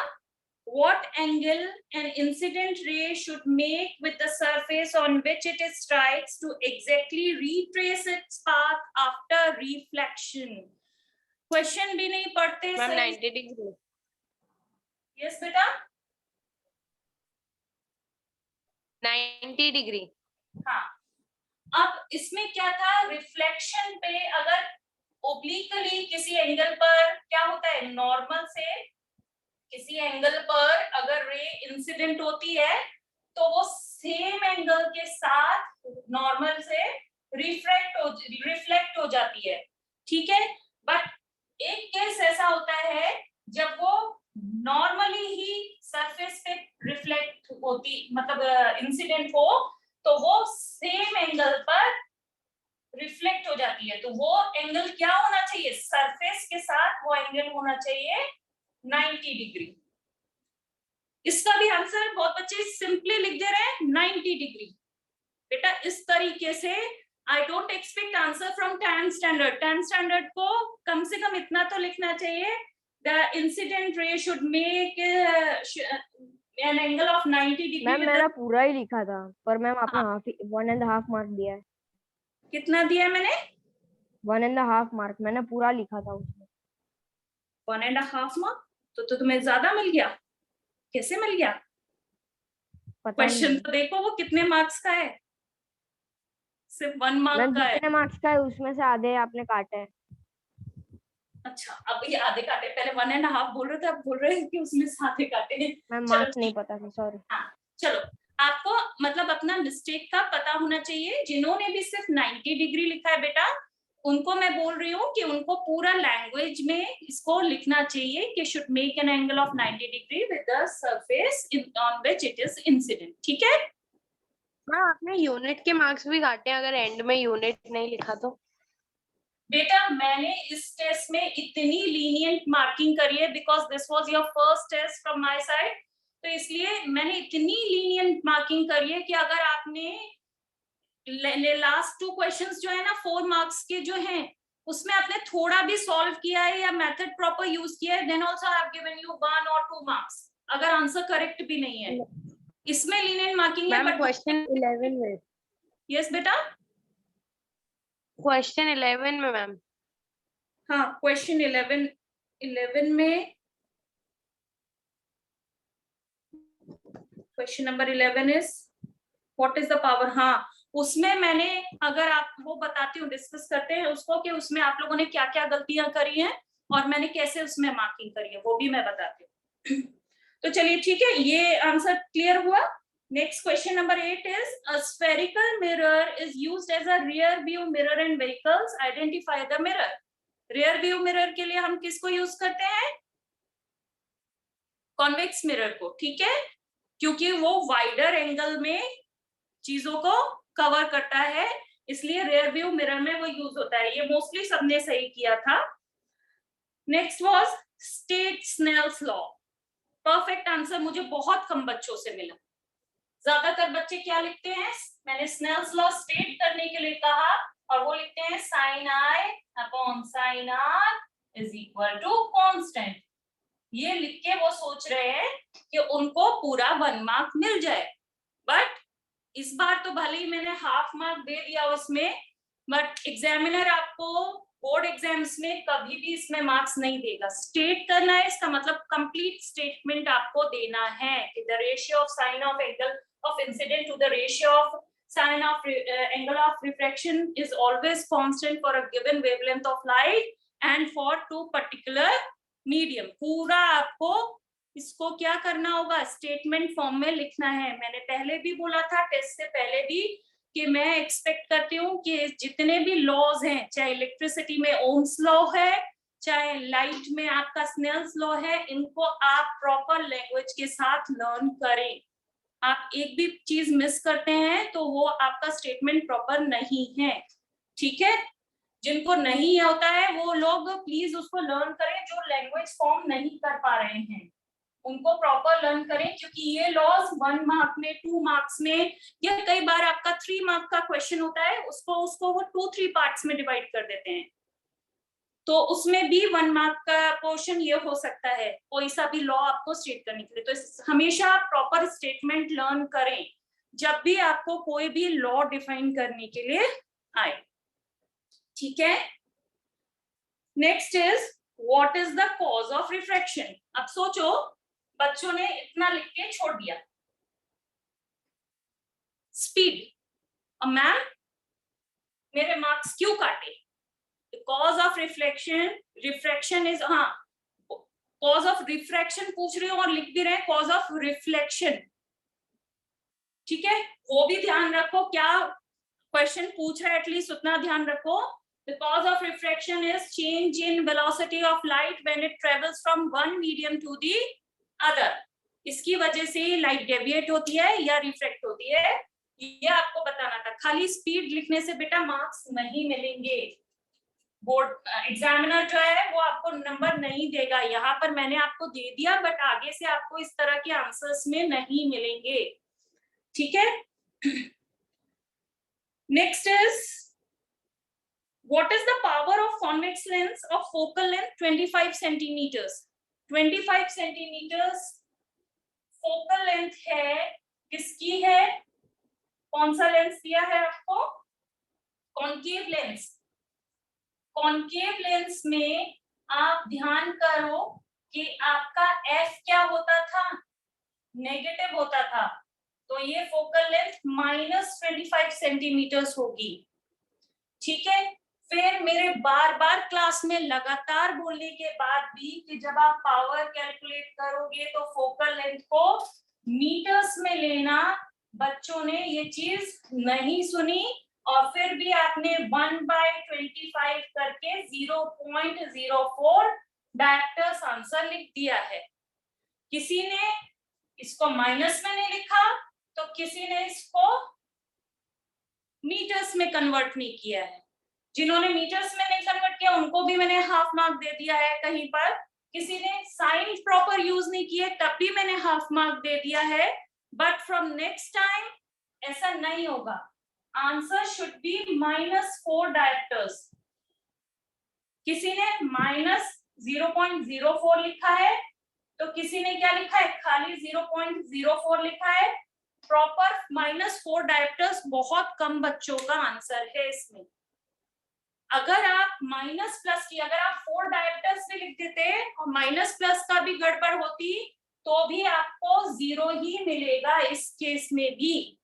what angle an incident ray should make with the surface on which it strikes to exactly retrace its path after reflection. Question भी नहीं पढ़ते. Ma'am 90 degree. Yes बेटा, 90 degree. हाँ. अब इसमें क्या था, रिफ्लेक्शन पे अगर ओब्लिकली किसी एंगल पर क्या होता है, नॉर्मल से किसी एंगल पर अगर रे इंसिडेंट होती है तो वो सेम एंगल के साथ नॉर्मल से रिफ्लेक्ट हो जाती है, ठीक है। बट एक केस ऐसा होता है जब वो नॉर्मली ही सरफेस पे रिफ्लेक्ट होती, मतलब इंसिडेंट हो, तो वो सेम एंगल पर रिफ्लेक्ट हो जाती है। तो वो एंगल क्या होना चाहिए, सरफेस के साथ वो एंगल होना चाहिए 90 डिग्री। इसका भी आंसर बहुत बच्चे सिंपली लिख दे रहे हैं 90 डिग्री। बेटा इस तरीके से I don't expect answer from 10th standard. 10th standard को कम से कम इतना तो लिखना चाहिए, द इंसिडेंट रे should make an angle of 90 degree. Ma'am मैंने पूरा ही लिखा था, पर मैम आपने हाफ 1.5 मार्क दिया है। कितना दिया मैंने? 1.5 मार्क मैंने पूरा लिखा था उसमें। 1.5 मार्क तो तुम्हें ज्यादा मिल गया, कैसे मिल गया? क्वेश्चन तो देखो वो कितने मार्क्स का है, सिर्फ 1 मार्क का है। कितने मार्क्स का है उसमें से आधे आपने काटे हैं। अच्छा अब ये आधे काटे, पहले 1.5 बोल रहे थे, अब बोल रहे हैं कि उसमें से आधे काटे हैं। मैम मार्क्स नहीं पता था, सॉरी। हाँ चलो, आपको मतलब अपना मिस्टेक का पता होना चाहिए। जिन्होंने भी सिर्फ 90 डिग्री लिखा है बेटा, उनको मैं बोल रही हूँ कि उनको पूरा लैंग्वेज में इसको लिखना चाहिए कि should make an angle of 90 degree with the surface on which it is incident, ठीक है। हाँ, आपने यूनिट के मार्क्स भी काटे, अगर एंड में यूनिट नहीं लिखा तो। बेटा मैंने इस टेस्ट में इतनी लीनियंट मार्किंग करी है because this was your first test from my side, तो इसलिए मैंने इतनी लीनियंट मार्किंग करी है कि अगर आपने लास्ट 2 क्वेश्चंस जो है ना 4 मार्क्स के जो हैं उसमें आपने थोड़ा भी सॉल्व किया है या मेथड प्रॉपर यूज किया है, then also I have given you 1 or 2 marks, अगर आंसर करेक्ट भी नहीं है। इसमें लीनियंट मार्किंग है। बट क्वेश्चन 11 में। यस बेटा, क्वेश्चन 11 में मैम। हाँ क्वेश्चन 11 में, question number 11 is what is the power. हाँ उसमें मैंने, अगर आप वो बताती हूँ, डिस्कस करते हैं उसको कि उसमें आप लोगों ने क्या क्या गलतियां करी हैं और मैंने कैसे उसमें मार्किंग करी है, वो भी मैं बताती हूँ। तो चलिए ठीक है, ये आंसर क्लियर हुआ। Next question number 8 is a spherical mirror is used as a rear view mirror in vehicles, identify the mirror. Rear view mirror के लिए हम किसको यूज करते हैं? कॉन्वेक्स मिरर को, ठीक है, क्योंकि वो वाइडर एंगल में चीजों को कवर करता है, इसलिए रियर व्यू मिरर में वो यूज होता है। ये मोस्टली सबने सही किया था। Next was state Snell's law. Perfect answer मुझे बहुत कम बच्चों से मिला। ज्यादातर बच्चे क्या लिखते हैं, मैंने स्नेल्स लॉ स्टेट करने के लिए कहा और वो लिखते हैं sin i upon sin r is equal to constant. ये लिख के वो सोच रहे हैं कि उनको पूरा 1 मार्क मिल जाए, बट इस बार तो भले ही मैंने हाफ मार्क दे दिया उसमें, बट एग्जामिनर आपको बोर्ड एग्जाम्स में कभी भी इसमें मार्क्स नहीं देगा। स्टेट करना है, इसका मतलब कंप्लीट स्टेटमेंट आपको देना है कि the ratio of sine of angle of incident to the ratio of sine of angle of refraction is always constant for a given wavelength of light and for 2 particular medium. पूरा आपको इसको क्या करना होगा, स्टेटमेंट फॉर्म में लिखना है। मैंने पहले भी बोला था टेस्ट से पहले भी कि मैं एक्सपेक्ट करती हूँ कि जितने भी लॉज हैं, चाहे इलेक्ट्रिसिटी में ओम्स लॉ है, चाहे लाइट में आपका स्नेल्स लॉ है, इनको आप प्रॉपर लैंग्वेज के साथ लर्न करें। आप एक भी चीज मिस करते हैं तो वो आपका स्टेटमेंट प्रॉपर नहीं है, ठीक है। जिनको नहीं होता है वो लोग प्लीज उसको लर्न करें, जो लैंग्वेज फॉर्म नहीं कर पा रहे हैं उनको प्रॉपर लर्न करें, क्योंकि ये लॉज 1 मार्क में, 2 मार्क्स में, या कई बार आपका 3 मार्क का क्वेश्चन होता है, उसको वो 2-3 पार्ट्स में डिवाइड कर देते हैं, तो उसमें भी 1 मार्क का पोर्शन ये हो सकता है, कोई सा भी लॉ आपको स्टेट करने के लिए। तो हमेशा प्रॉपर स्टेटमेंट लर्न करें जब भी आपको कोई भी लॉ डिफाइन करने के लिए आए, ठीक है। Next is what is the cause of refraction. अब सोचो, बच्चों ने इतना लिख के छोड़ दिया, स्पीड। अब मैम मेरे मार्क्स क्यों काटे? cause of refraction is, हाँ cause of refraction पूछ रही हूँ और लिख भी रहे हैं cause of reflection, ठीक है, वो भी ध्यान रखो क्या क्वेश्चन पूछ रहा है, एटलीस्ट उतना ध्यान रखो. The cause of refraction is change in velocity of light when it travels from one medium to the other. इसकी वजह से लाइट डेविएट होती है या रिफ्रैक्ट होती है, ये आपको बताना था. खाली स्पीड लिखने से बेटा मार्क्स नहीं मिलेंगे. बोर्ड एग्जामिनर जो है वो आपको नंबर नहीं देगा. यहाँ पर मैंने आपको दे दिया, बट आगे से आपको इस तरह के आंसर्स में नहीं मिलेंगे, ठीक है. Next is, what is the power of convex lens of focal length 25 centimeters? 25 centimeters focal length है, किसकी है, कौन सा लेंस दिया है आपको, कॉन्केव लेंस. कॉन्केव लेंस में आप ध्यान करो कि आपका f क्या होता था, नेगेटिव होता था, तो ये फोकल लेंथ -25 सेंटीमीटर्स होगी, ठीक है. फिर मेरे बार बार क्लास में लगातार बोलने के बाद भी कि जब आप पावर कैलकुलेट करोगे तो फोकल लेंथ को मीटर्स में लेना, बच्चों ने ये चीज नहीं सुनी और फिर भी आपने 1/25 करके 0.04 डायरेक्टर्स आंसर लिख दिया है. किसी ने इसको माइनस में नहीं लिखा, तो किसी ने इसको मीटर्स में कन्वर्ट नहीं किया है. जिन्होंने मीटर्स में नहीं कन्वर्ट किया उनको भी मैंने हाफ मार्क दे दिया है. कहीं पर किसी ने साइन प्रॉपर यूज नहीं किए, तब भी मैंने हाफ मार्क दे दिया है. बट फ्रॉम नेक्स्ट टाइम ऐसा नहीं होगा. Answer should be -4 directors. किसी ने -0.04 लिखा है, तो किसी ने क्या लिखा है, खाली 0.04 लिखा है. प्रॉपर -4 डायरेक्टर्स बहुत कम बच्चों का आंसर है इसमें. अगर आप माइनस प्लस की, अगर आप 4 डायरेक्टर्स भी लिख देते और माइनस प्लस का भी गड़बड़ होती तो भी आपको 0 ही मिलेगा. इस केस में भी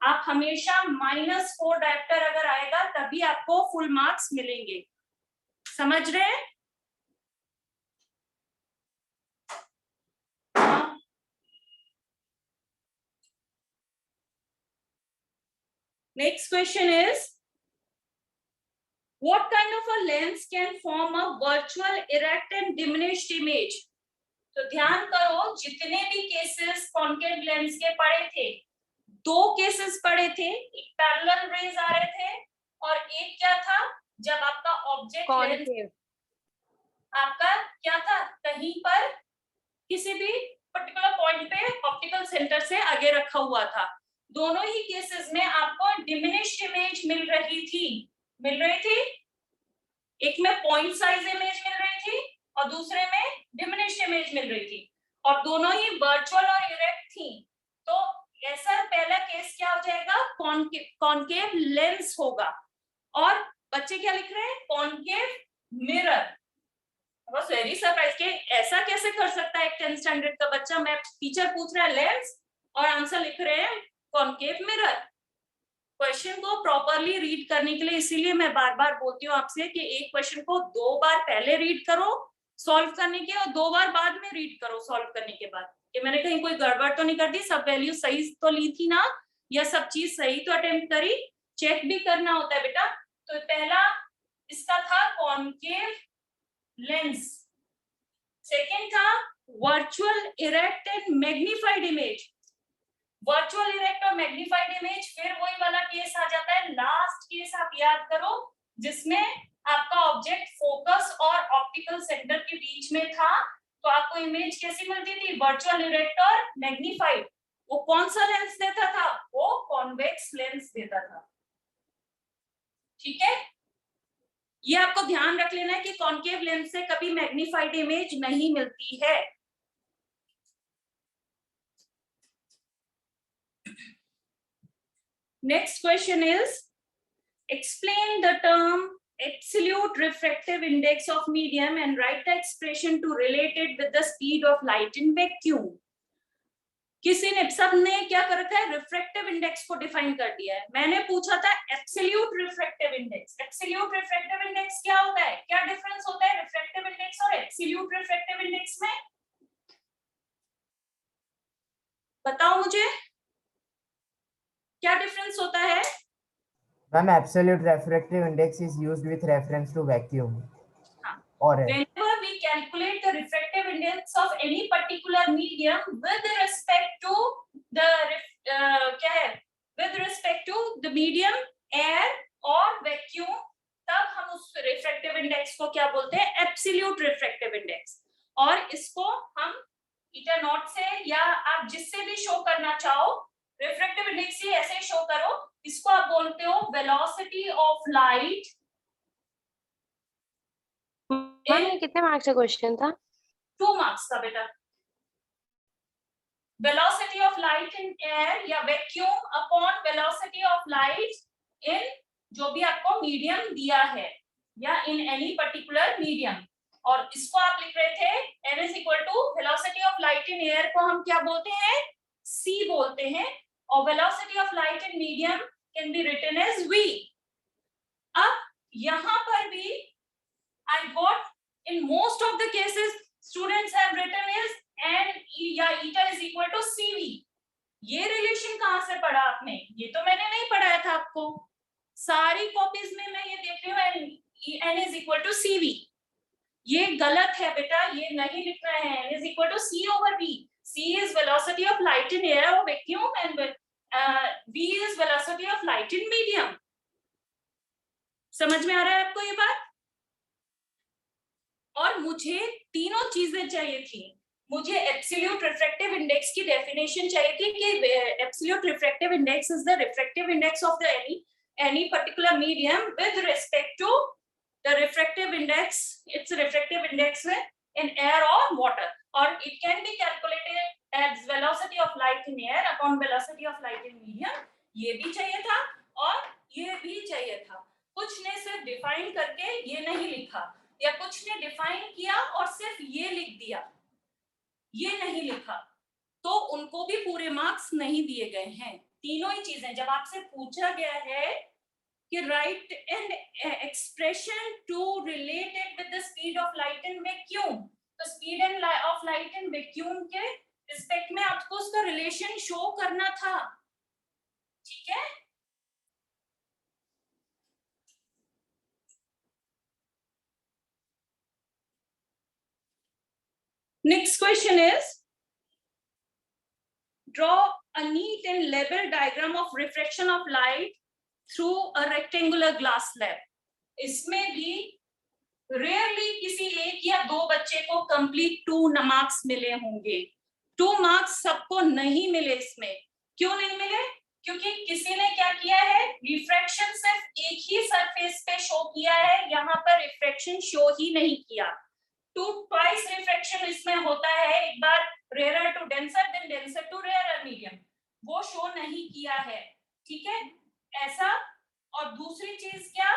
आप हमेशा -4 डायरेक्टर अगर आएगा तभी आपको फुल मार्क्स मिलेंगे. समझ रहे हैं? Next question is, what kind of a lens can form a virtual erect and diminished image? तो ध्यान करो, जितने भी केसेस कॉन्केव लेंस के पढ़े थे, 2 केसेस पढ़े थे. एक पैरेलल रेज आ रहे थे और एक क्या था, जब आपका ऑब्जेक्ट लेंस आपका क्या था, कहीं पर किसी भी पर्टिकुलर पॉइंट पे ऑप्टिकल सेंटर से आगे रखा हुआ था. दोनों ही केसेस में आपको डिमिनिश्ड इमेज मिल रही थी. एक में पॉइंट साइज इमेज मिल रही थी और दूसरे में डिमिनिश्ड इमेज मिल रही थी, और दोनों ही वर्चुअल और इरेक्ट थी. तो ऐसा पहला केस क्या हो जाएगा, कॉन्केव लेंस होगा. और बच्चे क्या लिख रहे हैं, कॉन्केव मिरर. बस वेरी सरप्राइज के ऐसा कैसे कर सकता है एक 10th स्टैंडर्ड का बच्चा. मैं टीचर पूछ रहा है लेंस और आंसर लिख रहे हैं कॉन्केव मिरर. क्वेश्चन को प्रॉपरली रीड करने के लिए इसीलिए मैं बार बार बोलती हूँ आपसे कि एक क्वेश्चन को 2 बार पहले रीड करो सॉल्व करने के, और 2 बार बाद में रीड करो सॉल्व करने के बाद, कि मैंने कहीं कोई गड़बड़ तो नहीं कर दी, सब वैल्यू सही तो ली थी ना, या सब चीज सही तो अटेम्प्ट करी. चेक भी करना होता है बेटा. तो पहला इसका था कॉन्केव लेंस. सेकेंड था virtual erect and magnified image. Virtual erect और मैग्नीफाइड इमेज, फिर वही वाला केस आ जाता है. लास्ट केस आप याद करो जिसमें आपका ऑब्जेक्ट फोकस और ऑप्टिकल सेंटर के बीच में था, तो आपको इमेज कैसी मिलती थी, वर्चुअल इरेक्ट और मैग्नीफाइड. वो कौन सा लेंस देता था, वो कॉन्वेक्स लेंस देता था. ठीक है, ये आपको ध्यान रख लेना है कि कॉन्केव लेंस से कभी मैग्नीफाइड इमेज नहीं मिलती है. Next question is, explain the term absolute refractive index of medium and write the expression to relate it with the speed of light in vacuum. किसी ने, सबने क्या कर रखा है, रिफ्रैक्टिव इंडेक्स को डिफाइन कर दिया है। मैंने पूछा था absolute refractive index. Absolute refractive index क्या होता है, क्या डिफरेंस होता है रिफ्रैक्टिव इंडेक्स और एब्सोल्यूट रिफ्रैक्टिव इंडेक्स में, बताओ मुझे क्या डिफरेंस होता है? Ma'am, absolute refractive index is used with reference to vacuum. Or Whenever we calculate the refractive index of any particular medium with respect to the क्या है, with respect to the medium air और vacuum, तब हम उस refractive index को क्या बोलते हैं, absolute refractive index। और इसको हम eta नॉट से या आप जिससे भी शो करना चाहो, refractive index ही ऐसे शो करो, इसको आप बोलते हो velocity of light। कितने मार्क्स का क्वेश्चन था? 2 मार्क्स का बेटा। Velocity of light in air या vacuum upon velocity of light in जो भी आपको मीडियम दिया है या इन एनी पर्टिकुलर मीडियम, और इसको आप लिख रहे थे n is equal to velocity of light in air को हम क्या बोलते हैं, c बोलते हैं, और velocity of light in medium can be written as v। अब यहां पर भी I got in most of the cases students have written is n या eta is equal to cv। ये रिलेशन कहां से पढ़ा आपने, ये तो मैंने नहीं पढ़ाया था आपको, सारी कॉपीज में मैं ये देख रही हूँ n is equal to cv। ये गलत है बेटा, ये नहीं लिखना है n is equal to c over v। c is velocity of light in air or vacuum and v is velocity of light in medium। समझ में आ रहा है आपको ये बात? और मुझे तीनों चीजें चाहिए थी, मुझे एब्सोल्यूट रिफ्रैक्टिव इंडेक्स की डेफिनेशन चाहिए थी कि absolute refractive index is the refractive index of the any particular medium with respect to the refractive index, it's refractive index in air और वाटर, और it can be calculated as velocity of light in air upon velocity of light in medium. ये भी चाहिए था और ये भी चाहिए था। कुछ ने सिर्फ डिफाइन करके ये नहीं लिखा, या कुछ ने डिफाइन किया और सिर्फ ये लिख दिया, ये नहीं लिखा, तो उनको भी पूरे मार्क्स नहीं दिए गए हैं। तीनों ही चीजें जब आपसे पूछा गया है कि write and expression to related with the speed of light in vacuum, तो speed and of light in vacuum के रिस्पेक्ट में आपको उसका रिलेशन शो करना था, ठीक है? Next question is, draw a neat and label diagram of refraction of light through a rectangular glass slab। इसमें भी rarely किसी एक या दो बच्चे को complete 2 मार्क्स मिले होंगे। 2 मार्क्स सबको नहीं मिले इसमें। क्यों नहीं मिले? क्योंकि किसी ने क्या किया है, रिफ्रैक्शन सिर्फ एक ही सरफेस पे शो किया है, यहाँ पर रिफ्रैक्शन शो ही नहीं किया। ट्वाइस रिफ्रैक्शन इसमें होता है, एक बार rare to denser then denser to rare medium, वो शो नहीं किया है, ठीक है ऐसा। और दूसरी चीज क्या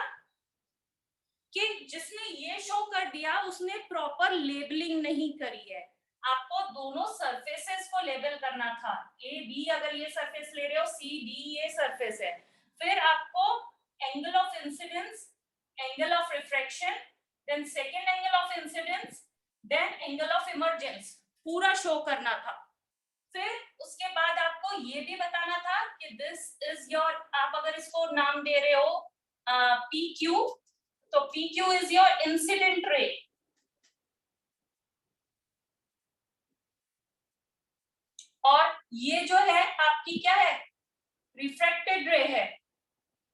कि जिसने ये शो कर दिया उसने प्रॉपर लेबलिंग नहीं करी है। आपको दोनों सरफेसेस को लेबल करना था, ए बी अगर ये सरफेस ले रहे हो, सी डी ये सरफेस है, फिर आपको angle of incidence, angle of refraction, then second angle of incidence, then angle of emergence पूरा शो करना था। फिर उसके बाद आपको ये भी बताना था कि this is your, आप अगर इसको नाम दे रहे हो PQ, तो PQ is your incident ray, और ये जो है आपकी क्या है, रिफ्रैक्टेड रे है,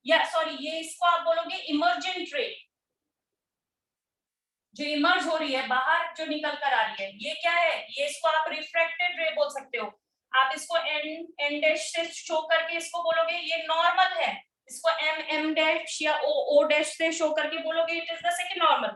या सॉरी ये इसको आप बोलोगे इमर्जेंट रे, जो इमर्ज हो रही है बाहर, जो निकल कर आ रही है, ये क्या है, ये इसको आप रिफ्रैक्टेड रे बोल सकते हो। आप इसको एन डैश से शो करके इसको बोलोगे ये नॉर्मल है, इसको एम डैश या ओ डैश से शो करके बोलोगे it is the second normal.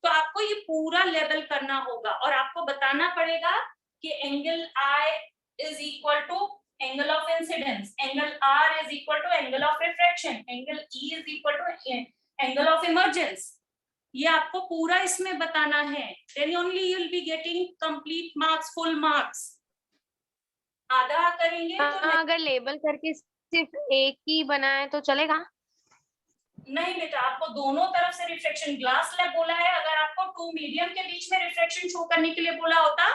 तो आपको ये पूरा लेवल करना होगा और आपको बताना पड़ेगा कि angle i is equal to angle of incidence, angle r is equal to angle of refraction, angle e is equal to angle of emergence. ये आपको पूरा इसमें बताना है, then only you will be getting complete marks, full marks। आधा करेंगे तो हाँ, अगर लेबल करके सिर्फ एक ही बनाए तो चलेगा? नहीं बेटा, आपको दोनों तरफ से रिफ्लेक्शन, ग्लास स्लैब बोला है, अगर आपको टू मीडियम के बीच में रिफ्लेक्शन शो करने के लिए बोला होता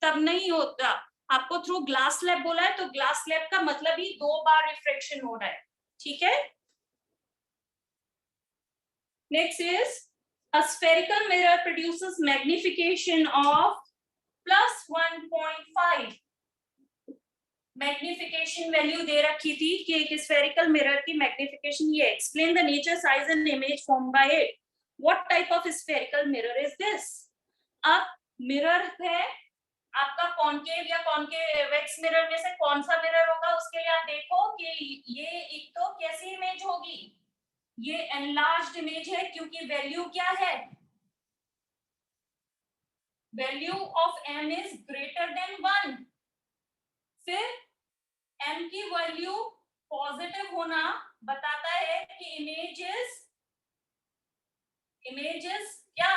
तब नहीं होता। आपको थ्रू ग्लास स्लैब बोला है, तो ग्लास स्लैब का मतलब ही 2 बार रिफ्लेक्शन हो रहा है। ठीक है, next is a spherical mirror produces magnification of +1.5। Magnification value दे रखी थी कि एक स्फेरिकल मिरर की मैग्निफिकेशन ये। Explain the nature, size and image form by it. What type of spherical mirror is this? अब मिरर है आपका कॉनकेव या कॉन्केवेक्स मिरर में से कौन सा मिरर होगा, उसके लिए आप देखो कि ये एक तो कैसी इमेज होगी, ये एनलार्ज्ड इमेज है क्योंकि वैल्यू क्या है, value of m is greater than 1। फिर m की वैल्यू पॉजिटिव होना बताता है कि इमेज इज क्या,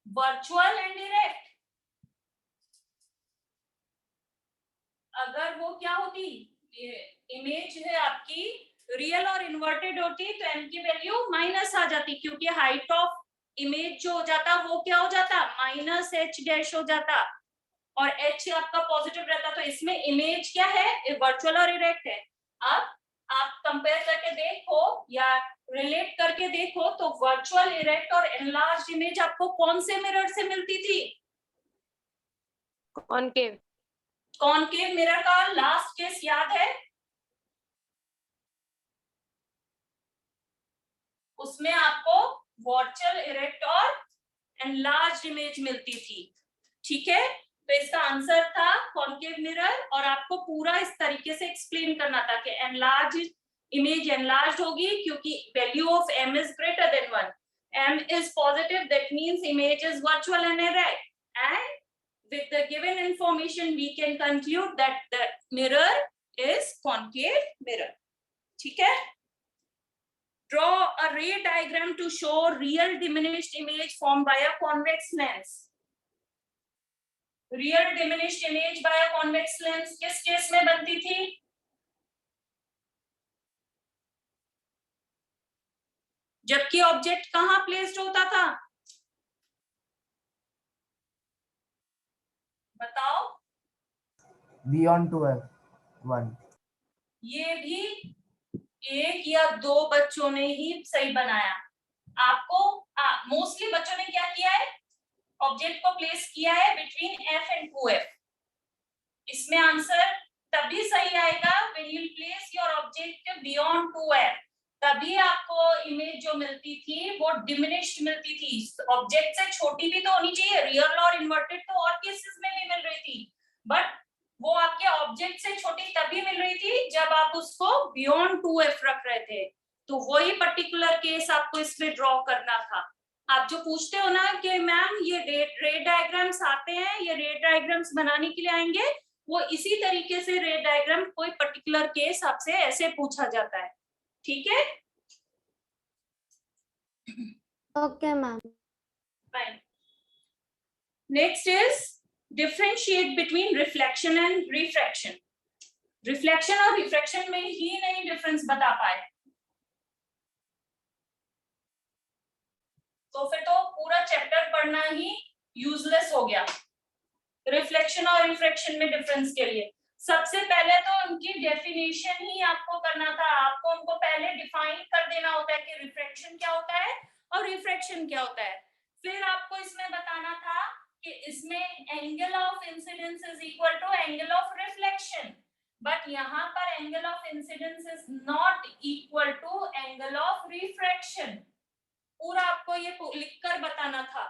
वर्चुअल एंड डायरेक्ट। अगर वो क्या होती, इमेज है आपकी रियल और इन्वर्टेड होती तो m की वैल्यू माइनस आ जाती, क्योंकि हाइट ऑफ इमेज जो हो जाता वो क्या हो जाता, -h' हो जाता, और h आपका पॉजिटिव रहता। तो इसमें इमेज क्या है, वर्चुअल और डायरेक्ट है। अब आप कंपेयर करके देखो या रिलेट करके देखो तो वर्चुअल, डायरेक्ट और एनलार्ज्ड इमेज आपको कौन से मिरर से मिलती थी? कॉनकेव। कॉनकेव मिरर का लास्ट केस याद है? उसमें आपको वर्चुअल, डायरेक्ट और एनलार्ज्ड इमेज मिलती थी। ठीक है, तो इसका आंसर था कॉनकेव मिरर, और आपको पूरा इस तरीके से एक्सप्लेन करना था कि एनलार्ज इमेज एनलार्ज होगी क्योंकि value of m is greater than 1। m is positive, that means image is virtual and erect, and with the given information we can conclude that the mirror is concave mirror। ठीक है, draw a ray diagram to show real diminished image formed by a convex lens। Real diminished image by convex lens किस case में बनती थी? जबकि object कहां placed होता था, बताओ? beyond 1। ये भी एक या दो बच्चों ने ही सही बनाया। आपको मोस्टली बच्चों ने क्या किया है, ऑब्जेक्ट को प्लेस किया है बिटवीन f एंड 2f। इसमें आंसर तभी सही आएगा when you place your object beyond 2f, तभी आपको इमेज जो मिलती थी वो डिमिनिश्ड मिलती थी। ऑब्जेक्ट से छोटी भी तो होनी चाहिए, रियल और इन्वर्टेड तो और केसेस में भी मिल रही थी, बट वो आपके ऑब्जेक्ट से छोटी तभी मिल रही थी जब आप उसको बियॉन्ड 2f रख रहे थे। तो वही पर्टिकुलर केस आपको इसमें ड्रॉ करना था। आप जो पूछते हो ना कि मैम ये रे डायग्राम्स आते हैं, ये रे डायग्राम्स बनाने के लिए आएंगे, वो इसी तरीके से रे डायग्राम कोई पर्टिकुलर केस आपसे ऐसे पूछा जाता है। ठीक है, okay ma'am. Fine. Next is differentiate between reflection and refraction. Reflection और रिफ्रैक्शन में ही नहीं डिफरेंस बता पाए तो फिर तो पूरा चैप्टर पढ़ना ही यूजलेस हो गया। रिफ्लेक्शन और रिफ्रैक्शन में डिफरेंस के लिए सबसे पहले तो उनकी डेफिनेशन ही आपको करना था। आपको उनको पहले डिफाइन कर देना होता है कि रिफ्रैक्शन क्या होता है और रिफ्रैक्शन क्या होता है। फिर आपको इसमें बताना था कि इसमें angle of incidence is equal to angle of reflection, but यहाँ पर angle of incidence is not equal to angle of refraction. पूरा आपको ये लिखकर बताना था।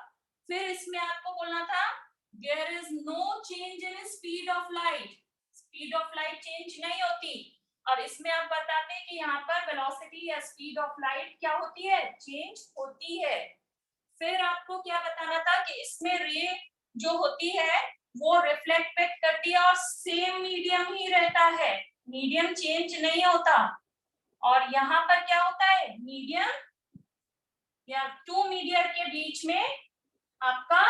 फिर इसमें आपको बोलना था there is no change in speed of light, speed of light change नहीं होती, और इसमें आप बताते हैं कि यहाँ पर वेलोसिटी या स्पीड ऑफ लाइट क्या होती है, चेंज होती है। फिर आपको क्या बताना था कि इसमें रे जो होती है वो रिफ्लेक्ट बैक करती है और सेम मीडियम ही रहता है, मीडियम चेंज नहीं होता। और यहाँ पर क्या होता है, मीडियम या टू मीडियम के बीच में आपका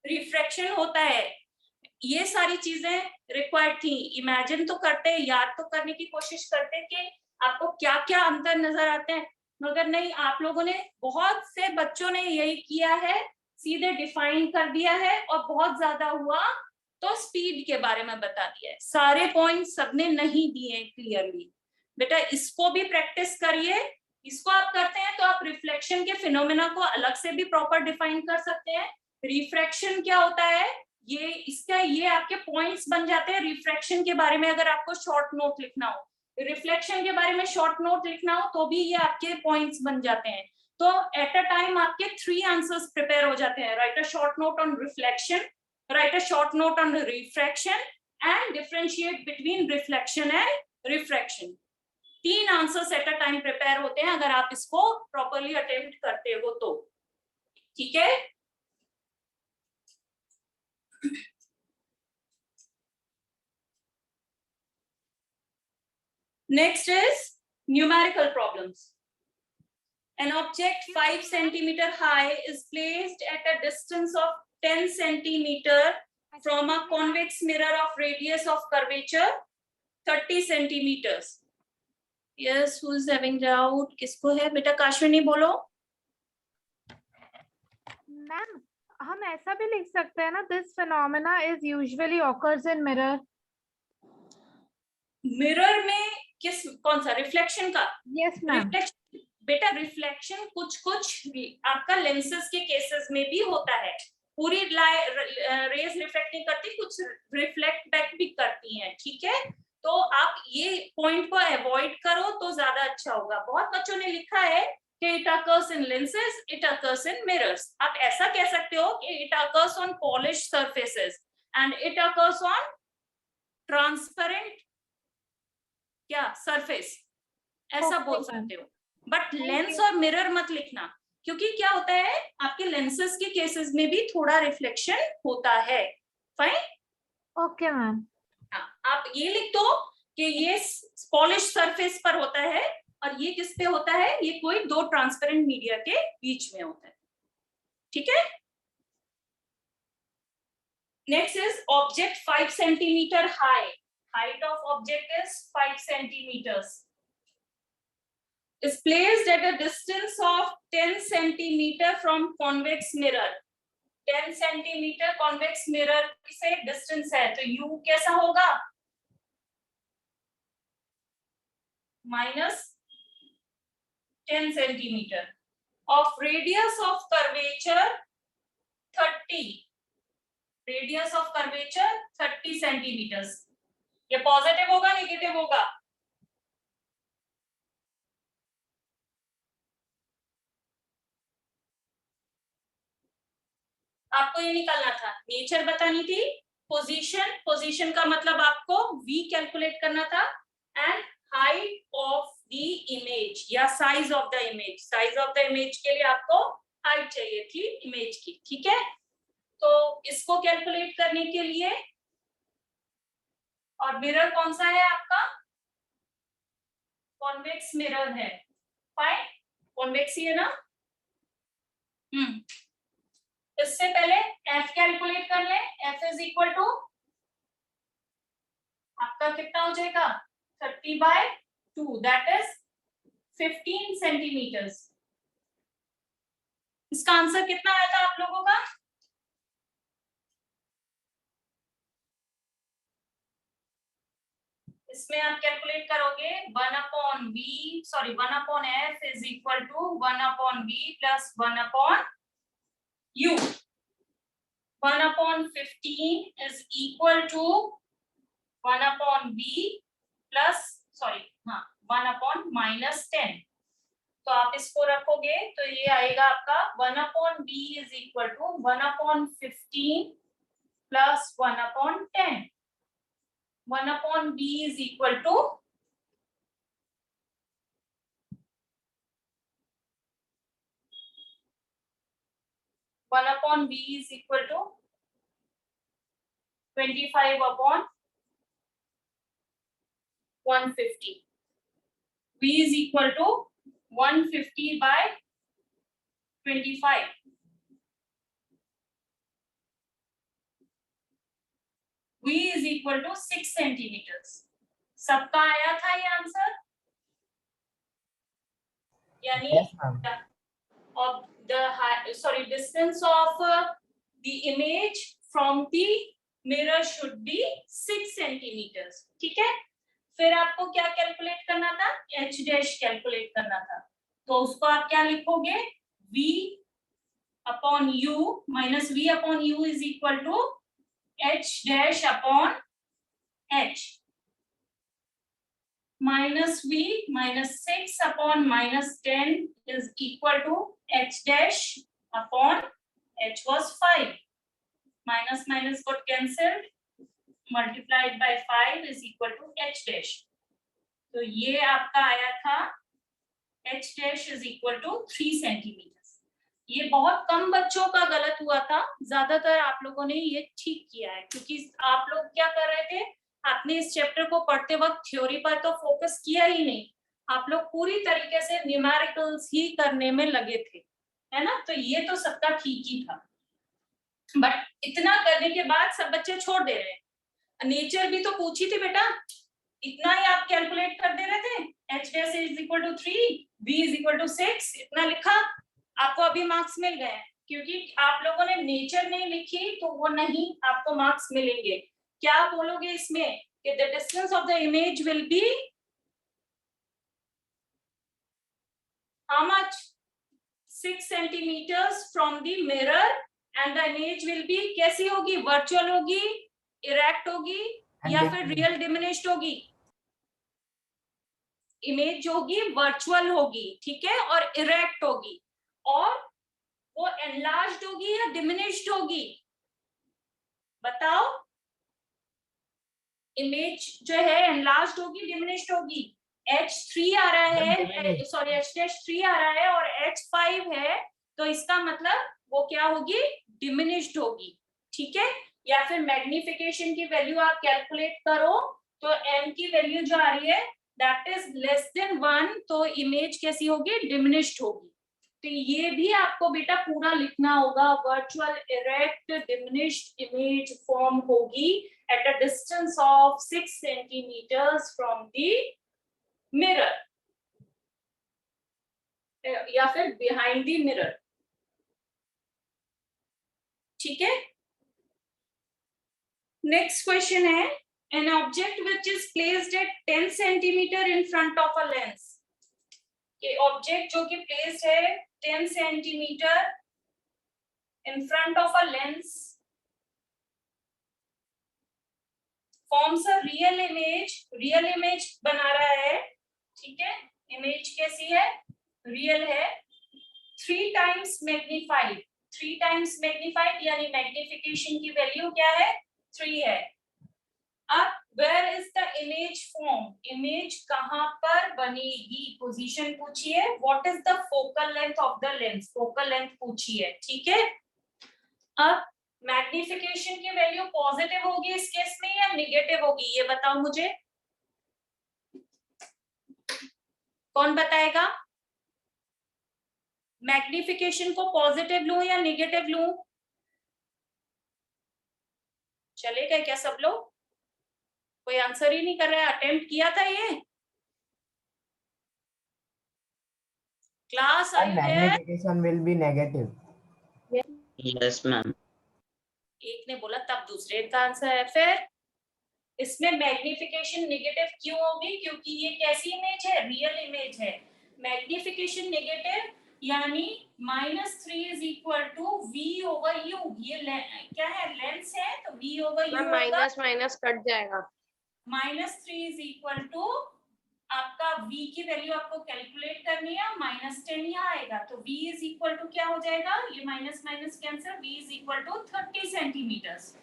रिफ्रैक्शन होता है। ये सारी चीजें रिक्वायर्ड थी। इमेजिन तो करते, याद तो करने की कोशिश करते कि आपको क्या क्या अंतर नजर आते हैं, मगर नहीं, आप लोगों ने, बहुत से बच्चों ने यही किया है, सीधे डिफाइन कर दिया है, और बहुत ज्यादा हुआ तो स्पीड के बारे में बता दिया है। सारे पॉइंट सबने नहीं दिए क्लियरली। बेटा इसको भी प्रैक्टिस करिए। इसको आप करते हैं तो आप रिफ्लेक्शन के फिनोमेना को अलग से भी प्रॉपर डिफाइन कर सकते हैं। रिफ्रैक्शन क्या होता है, ये इसका, ये आपके पॉइंट्स बन जाते हैं। रिफ्रैक्शन के बारे में अगर आपको शॉर्ट नोट लिखना हो, रिफ्लेक्शन के बारे में शॉर्ट नोट लिखना हो, तो भी ये आपके पॉइंट्स बन जाते हैं। तो एट अ टाइम आपके 3 आंसर्स प्रिपेयर हो जाते हैं। Right a short note on reflection, write a short note on refraction and differentiate between reflection and refraction. 3 answers at a time prepare होते हैं अगर आप इसको प्रॉपरली अटेम्प्ट करते हो तो। ठीक है, next is numerical problems. An object 5 centimeter high is placed at a distance of 10 centimeter from a convex mirror of radius of curvature 30 centimeters. Yes, who is having doubt? किसको है बेटा? काश्मीनी बोलो। Ma'am हम ऐसा भी लिख सकते हैं ना, this phenomena is usually occurs in mirror. Mirror में किस, कौन सा, रिफ्लेक्शन का? Yes ma'am. रिफ्लेक्शन, बेटा रिफ्लेक्शन कुछ आपका लेंसेज के केसेस में भी होता है। पूरी रेज रिफ्लेक्ट नहीं करती, कुछ रिफ्लेक्ट बैक भी करती हैं। ठीक है, तो आप ये पॉइंट को अवॉइड करो तो ज्यादा अच्छा होगा। बहुत बच्चों ने लिखा है कि it occurs in lenses, it occurs in mirrors. आप ऐसा कह सकते हो कि it occurs on polish surfaces and it occurs on transparent क्या सरफेस, ऐसा बोल सकते हो। बट लेंस और मिरर मत लिखना, क्योंकि क्या होता है आपके लेंसेज के केसेस में भी थोड़ा रिफ्लेक्शन होता है। Fine, okay ma'am. हाँ, आप ये लिख दो कि ये पॉलिश सरफेस पर होता है और ये किस पे होता है, ये कोई 2 ट्रांसपेरेंट मीडिया के बीच में होता है। ठीक है, next is object 5 centimetre high, height of object is 5 centimeters, is placed at a distance of 10 centimeter from convex mirror. 10 centimeter convex mirror से distance है, तो u कैसा होगा, minus 10 centimeter of radius of curvature 30, radius of curvature 30 centimeters. ये positive होगा negative होगा? आपको ये निकालना था, नेचर बतानी थी, पोजीशन, पोजीशन का मतलब आपको v कैलकुलेट करना था, and height of the image या size of the image. Size of the image के लिए आपको हाइट चाहिए थी इमेज की। ठीक है, तो इसको कैलकुलेट करने के लिए, और मिरर कौन सा है आपका, कॉन्वेक्स मिरर है। फाइन, कॉन्वेक्स ही है ना। इससे पहले f कैलकुलेट कर ले। f इज इक्वल टू आपका कितना हो जाएगा, 30/2, दैट इज 15 सेंटीमीटर्स। इसका आंसर कितना आया था आप लोगों का? इसमें आप कैलकुलेट करोगे 1/f is equal to 1/v plus 1/u। 1/15 is equal to 1/v plus 1/-10। तो आप इसको रखोगे तो ये आएगा आपका 1/v is equal to 1/15 plus 1/10। 1/b is equal to 1/b is equal to 25/150. b is equal to 150/25. v is equal to 6 centimeters. सबका आया था ये आंसर? यानी Yes, ma'am. of the distance of the image from the mirror should be 6 centimeters. ठीक है, फिर आपको क्या कैलकुलेट करना था? h डैश कैलकुलेट करना था, तो उसको आप क्या लिखोगे? v upon u minus v upon u is equal to h dash upon h minus v minus 6 upon minus 10 is equal to h dash upon h was 5. Minus minus got cancelled. Multiplied by 5 is equal to h dash. तो ये आपका आया था h dash is equal to 3 centimeters. ये बहुत कम बच्चों का गलत हुआ था, ज्यादातर आप लोगों ने ये ठीक किया है, क्योंकि आप लोग क्या कर रहे थे, आपने इस चैप्टर को पढ़ते वक्त थ्योरी पर तो फोकस किया ही नहीं, आप लोग पूरी तरीके से न्यूमेरिकल्स ही करने में लगे थे, है ना? तो ये तो सबका ठीक ही था, बट इतना करने के बाद सब बच्चे छोड़ दे रहे हैं। नेचर भी तो पूछी थी बेटा, इतना ही आप कैलकुलेट कर दे रहे थे, h dash is equal to 3, v is equal to 6, इतना लिखा, आपको अभी मार्क्स मिल गए, क्योंकि आप लोगों ने नेचर नहीं लिखी तो वो नहीं आपको मार्क्स मिलेंगे। क्या बोलोगे इसमें कि the distance of the image will be how much? 6 centimeters from the mirror, and the image will be कैसी होगी? वर्चुअल होगी, इरेक्ट होगी, या फिर रियल डिमिनिश्ड होगी? इमेज होगी वर्चुअल होगी, ठीक है, और इरेक्ट होगी, और वो एनलार्ज्ड होगी या डिमिनिश्ड होगी? बताओ। इमेज जो है एनलार्ज्ड होगी, डिमिनिश्ड होगी? h3 आ रहा है, सॉरी h'3 आ रहा है और h5 है, तो इसका मतलब वो क्या होगी? डिमिनिश्ड होगी, ठीक है। या फिर मैग्निफिकेशन की वैल्यू आप कैलकुलेट करो तो m की वैल्यू जो आ रही है दैट इज लेस देन 1, तो इमेज कैसी होगी? डिमिनिश्ड होगी। तो ये भी आपको बेटा पूरा लिखना होगा, virtual erect diminished image form होगी at a distance of 6 centimeters from the mirror, या फिर behind the mirror, ठीक है। नेक्स्ट क्वेश्चन है, an object which is placed at 10 centimeter in front of a lens, कि ऑब्जेक्ट जो कि placed है 10 centimeter in front of a lens forms a real image, real image बना रहा है, ठीक है। इमेज कैसी है? रियल है, 3 times मैग्नीफाइड, 3 times मैग्नीफाइड, यानी मैग्निफिकेशन की वैल्यू क्या है? 3 है। अब where is the image form? Image कहां पर बनेगी? पोजीशन पूछी है। What is the focal length of the lens? Focal length पूछी है, ठीक है। अब मैग्निफिकेशन की वैल्यू पॉजिटिव होगी इस केस में या नेगेटिव होगी, ये बताओ मुझे, कौन बताएगा? मैग्निफिकेशन को पॉजिटिव लूं या नेगेटिव लूं? चलेगा क्या सब लोग? कोई आंसर ही नहीं कर रहा है। अटेम्प्ट किया था ये class? Magnification will be negative. Yes ma'am. एक ने बोला तब दूसरे का आंसर है। फिर इसमें मैग्निफिकेशन नेगेटिव क्यों होगी? क्योंकि ये कैसी इमेज है? रियल इमेज है। मैग्निफिकेशन नेगेटिव यानी -3 is equal to v over u। ये क्या है? लेंस है, तो v over u minus minus cut जाएगा। -3 इज इक्वल टू आपका v की वैल्यू आपको कैलकुलेट करनी है, -10 यहाँ आएगा, तो v इज इक्वल टू क्या हो जाएगा? ये minus minus cancel, v is equal to 30 centimetres.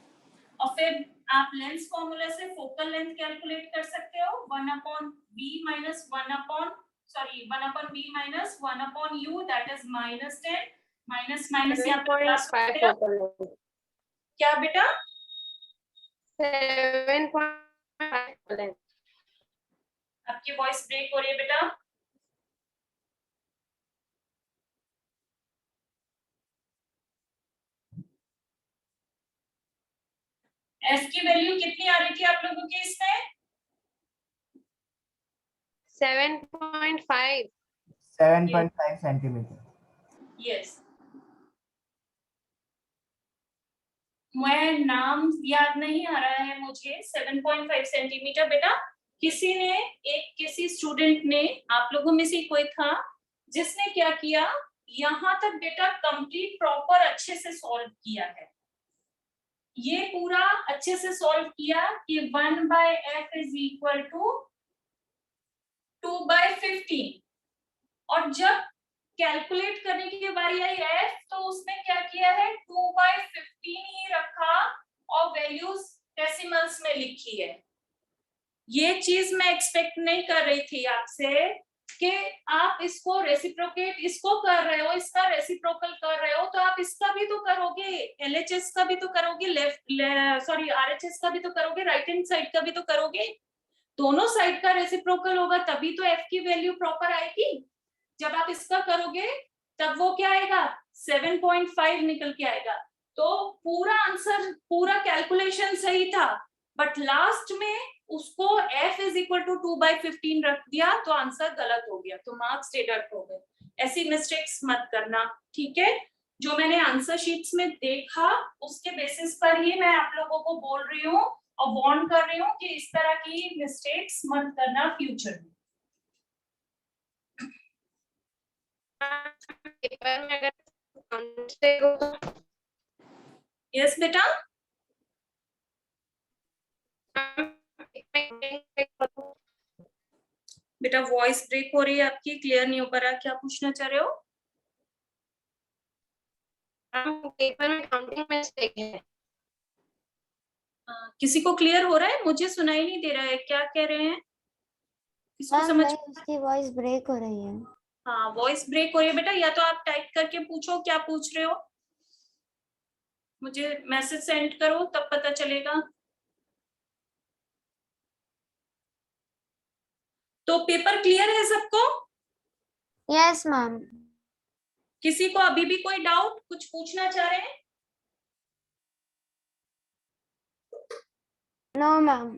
और फिर आप लेंस फॉर्मूला से फोकल लेंथ कैलकुलेट कर सकते हो, 1/v minus 1/v minus 1/u, that is -10, minus minus यहाँ पे प्लस हो जाएगा। क्या बेटा? 7.5। आपकी वॉइस ब्रेक हो रही है बेटा। F की वैल्यू कितनी आ रही थी आप लोगों की इसमें? 7.5. 7.5 centimeter. यस, मैं नाम याद नहीं आ रहा है मुझे। 7.5 सेंटीमीटर। बेटा किसी ने किसी स्टूडेंट ने, आप लोगों में से कोई था जिसने क्या किया, यहाँ तक बेटा कंप्लीट प्रॉपर अच्छे से सॉल्व किया है। ये पूरा अच्छे से सॉल्व किया कि 1/f इज इक्वल टू 2/15, और जब कैलकुलेट करने की बारी आई f, तो उसने क्या किया है, 2/15 ही रखा और वैल्यूज डेसिमल्स में लिखी है। ये चीज मैं एक्सपेक्ट नहीं कर रही थी आपसे कि आप इसको रेसिप्रोकेट, इसको कर रहे हो, इसका रेसिप्रोकल कर रहे हो, तो आप इसका भी तो करोगे, LHS का भी तो करोगे, RHS का भी तो करोगे, राइट हैंड साइड का भी तो करोगे। दोनों साइड का रेसिप्रोकल होगा तभी तो f की वैल्यू प्रॉपर आएगी। जब आप इसका करोगे तब वो क्या आएगा, 7.5 निकल के आएगा। तो पूरा आंसर, पूरा कैलकुलेशन सही था, बट लास्ट में उसको f इज इक्वल टू 2/15 रख दिया तो आंसर गलत हो गया, तो मार्क्स डिडक्ट हो गए। ऐसी मिस्टेक्स मत करना, ठीक है? जो मैंने आंसर शीट्स में देखा उसके बेसिस पर ही मैं आप लोगों को बोल रही हूँ और वार्न कर रही हूँ कि इस तरह की मिस्टेक्स मत करना फ्यूचर में। पेपर में अगर यस बेटा, बेटा वॉइस ब्रेक हो रही है आपकी, क्लियर नहीं हो पा रहा, क्या पूछना चाह रहे हो? पेपर में काउंटिंग मिस्टेक है। किसी को क्लियर हो रहा है? मुझे सुनाई नहीं दे रहा है, क्या कह रहे हैं? किसको समझ? उसकी वॉइस ब्रेक हो रही है। हाँ, वॉइस ब्रेक हो रही है बेटा, या तो आप टाइप करके पूछो क्या पूछ रहे हो, मुझे मैसेज सेंड करो तब पता चलेगा। तो पेपर क्लियर है सबको? Yes ma'am. किसी को अभी भी कोई डाउट, कुछ पूछना चाह रहे हैं? No ma'am.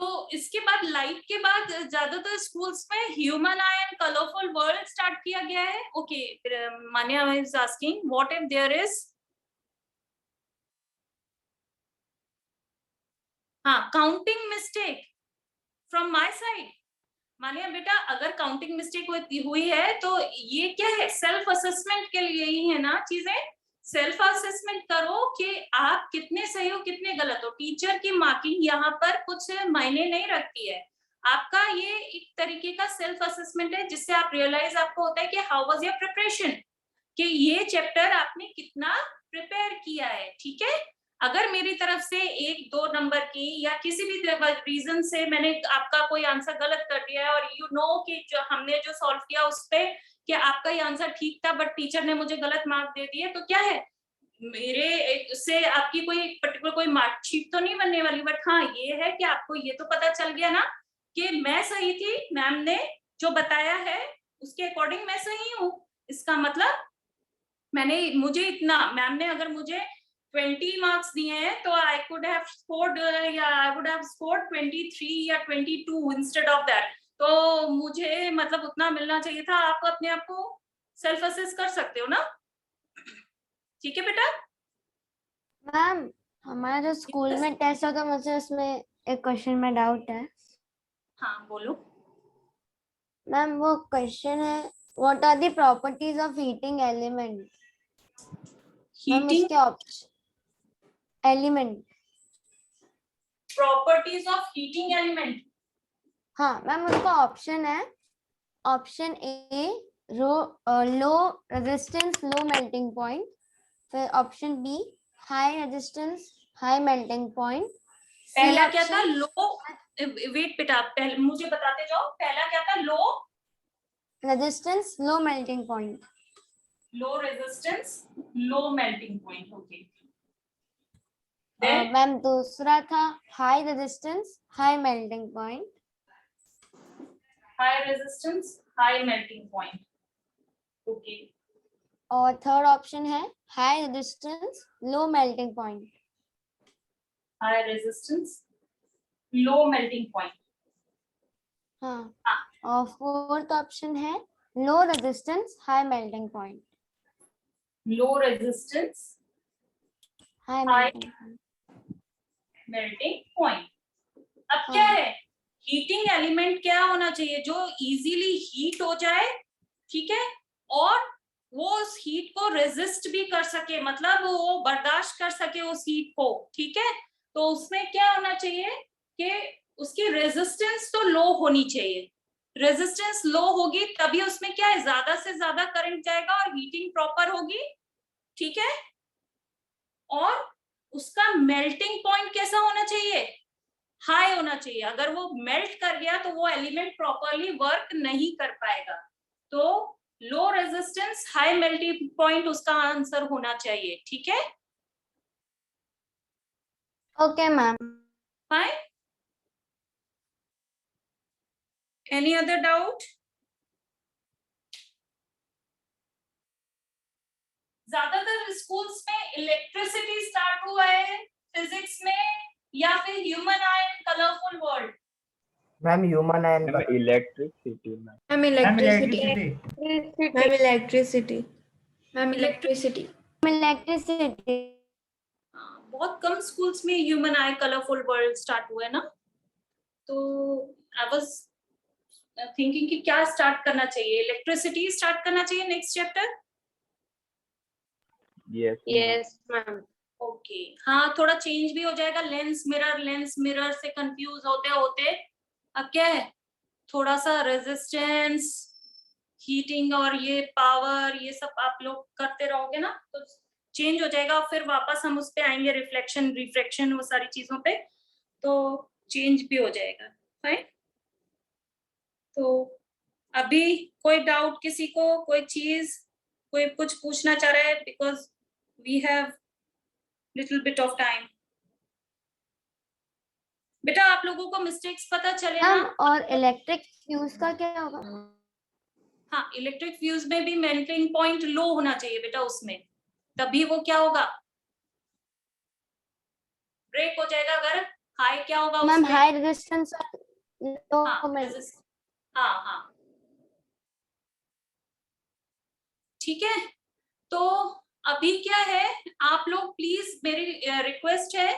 तो इसके बाद लाइट के बाद ज्यादातर स्कूल्स में human eye and colourful world start किया गया है। Okay, Manya is asking what if there is, हाँ, counting mistake from my side. मानिए बेटा, अगर काउंटिंग मिस्टेक हुई है तो ये क्या है, सेल्फ असेसमेंट के लिए ही है ना चीजें। सेल्फ असेसमेंट करो कि आप कितने सही हो कितने गलत हो। टीचर की मार्किंग यहाँ पर कुछ मायने नहीं रखती है, आपका ये एक तरीके का सेल्फ असेसमेंट है जिससे आप रियलाइज आपको होता है कि हाउ वाज योर प्रिपरेशन, कि ये चैप्टर आपने कितना प्रिपेयर किया है, ठीक है? अगर मेरी तरफ से 1-2 नंबर की या किसी भी रीजन से मैंने आपका कोई आंसर गलत कर दिया है और यू नो कि जो हमने जो सॉल्व किया उस पे कि आपका ये आंसर ठीक था बट टीचर ने मुझे गलत मार्क दे दिए, तो क्या है, मेरे से आपकी कोई पर्टिकुलर कोई मार्कशीट तो नहीं बनने वाली, बट हाँ ये है कि आपको ये तो पता चल गया ना कि मैं सही थी, मैम ने जो बताया है उसके अकॉर्डिंग मैं सही हूँ। इसका मतलब मुझे इतना, मैम ने अगर मुझे 20 मार्क्स दिए हैं तो आई कुड हैव स्कोर्ड या आई वुड हैव स्कोर्ड 23 या 22 इंस्टेड ऑफ दैट, तो मुझे मतलब उतना मिलना चाहिए था। आप अपने आप को सेल्फ असेस कर सकते हो ना, ठीक है बेटा? मैम हमारा जो स्कूल में टेस्ट होता है मुझे उसमें एक क्वेश्चन में डाउट है। हाँ बोलो मैम, वो क्वेश्चन है what are the properties of heating element. Heating element, properties of heating element. हाँ मैम, उसका ऑप्शन है, option A low resistance low melting point, फिर option B high resistance high melting point. पहला क्या था, लो, wait बेटा पहले मुझे बताते जाओ, पहला क्या था, लो रेजिस्टेंस लो मेल्टिंग पॉइंट। लो resistance low melting point, okay. Ma'am दूसरा था high resistance high melting point. High resistance high melting point, okay. और थर्ड ऑप्शन है high resistance low melting point. High resistance, low melting point. हाँ, और fourth option है low resistance high melting point. Low resistance, high high melting point. Melting point. अब हाँ। क्या है, heating element क्या होना चाहिए, जो इजीली हीट हो जाए, ठीक है, और वो उस हीट को रेजिस्ट भी कर सके, मतलब वो बर्दाश्त कर सके उस हीट को, ठीक है। तो उसमें क्या होना चाहिए कि उसकी रेजिस्टेंस तो लो होनी चाहिए। रेजिस्टेंस लो होगी तभी उसमें क्या है, ज्यादा से ज्यादा करंट जाएगा और हीटिंग प्रॉपर होगी, ठीक है। और उसका मेल्टिंग पॉइंट कैसा होना चाहिए, हाई होना चाहिए। अगर वो मेल्ट कर गया तो वो एलिमेंट प्रॉपरली वर्क नहीं कर पाएगा। तो low resistance high melting point उसका आंसर होना चाहिए, ठीक है। Okay ma'am. Fine, any other doubt? ज्यादातर स्कूल्स में इलेक्ट्रिसिटी स्टार्ट हुआ है फिजिक्स में, या फिर human eye and colourful world? Ma'am human and electricity ma'am. Ma'am electricity. Ma'am electricity. Ma'am electricity. Electricity. बहुत कम स्कूल्स में ह्यूमन आई कलरफुल वर्ल्ड स्टार्ट हुआ है ना, तो आई वाज थिंकिंग कि क्या स्टार्ट करना चाहिए, इलेक्ट्रिसिटी स्टार्ट करना चाहिए next chapter. Yes ma'am. Okay, हाँ थोड़ा चेंज भी हो जाएगा, लेंस मिरर से कंफ्यूज होते होते अब क्या है, थोड़ा सा रेजिस्टेंस, हीटिंग और ये पावर, ये सब आप लोग करते रहोगे ना तो चेंज हो जाएगा। फिर वापस हम उस पे आएंगे, रिफ्लेक्शन रिफ्रैक्शन वो सारी चीजों पे, तो चेंज भी हो जाएगा। फाइन, तो अभी कोई डाउट किसी को, कोई चीज, कोई कुछ पूछना चाह रहा है, because we have little bit of time. बेटा आप लोगों को मिस्टेक्स पता चले ना? और इलेक्ट्रिक फ्यूज का क्या होगा? हाँ, इलेक्ट्रिक फ्यूज में भी मेल्टिंग पॉइंट लो होना चाहिए बेटा उसमें, तभी वो क्या होगा, ब्रेक हो जाएगा। अगर हाई क्या होगा मैम उसमें? हाई रेजिस्टेंस लो हाँ हाँ ठीक है। तो अभी क्या है, आप लोग प्लीज, मेरी रिक्वेस्ट है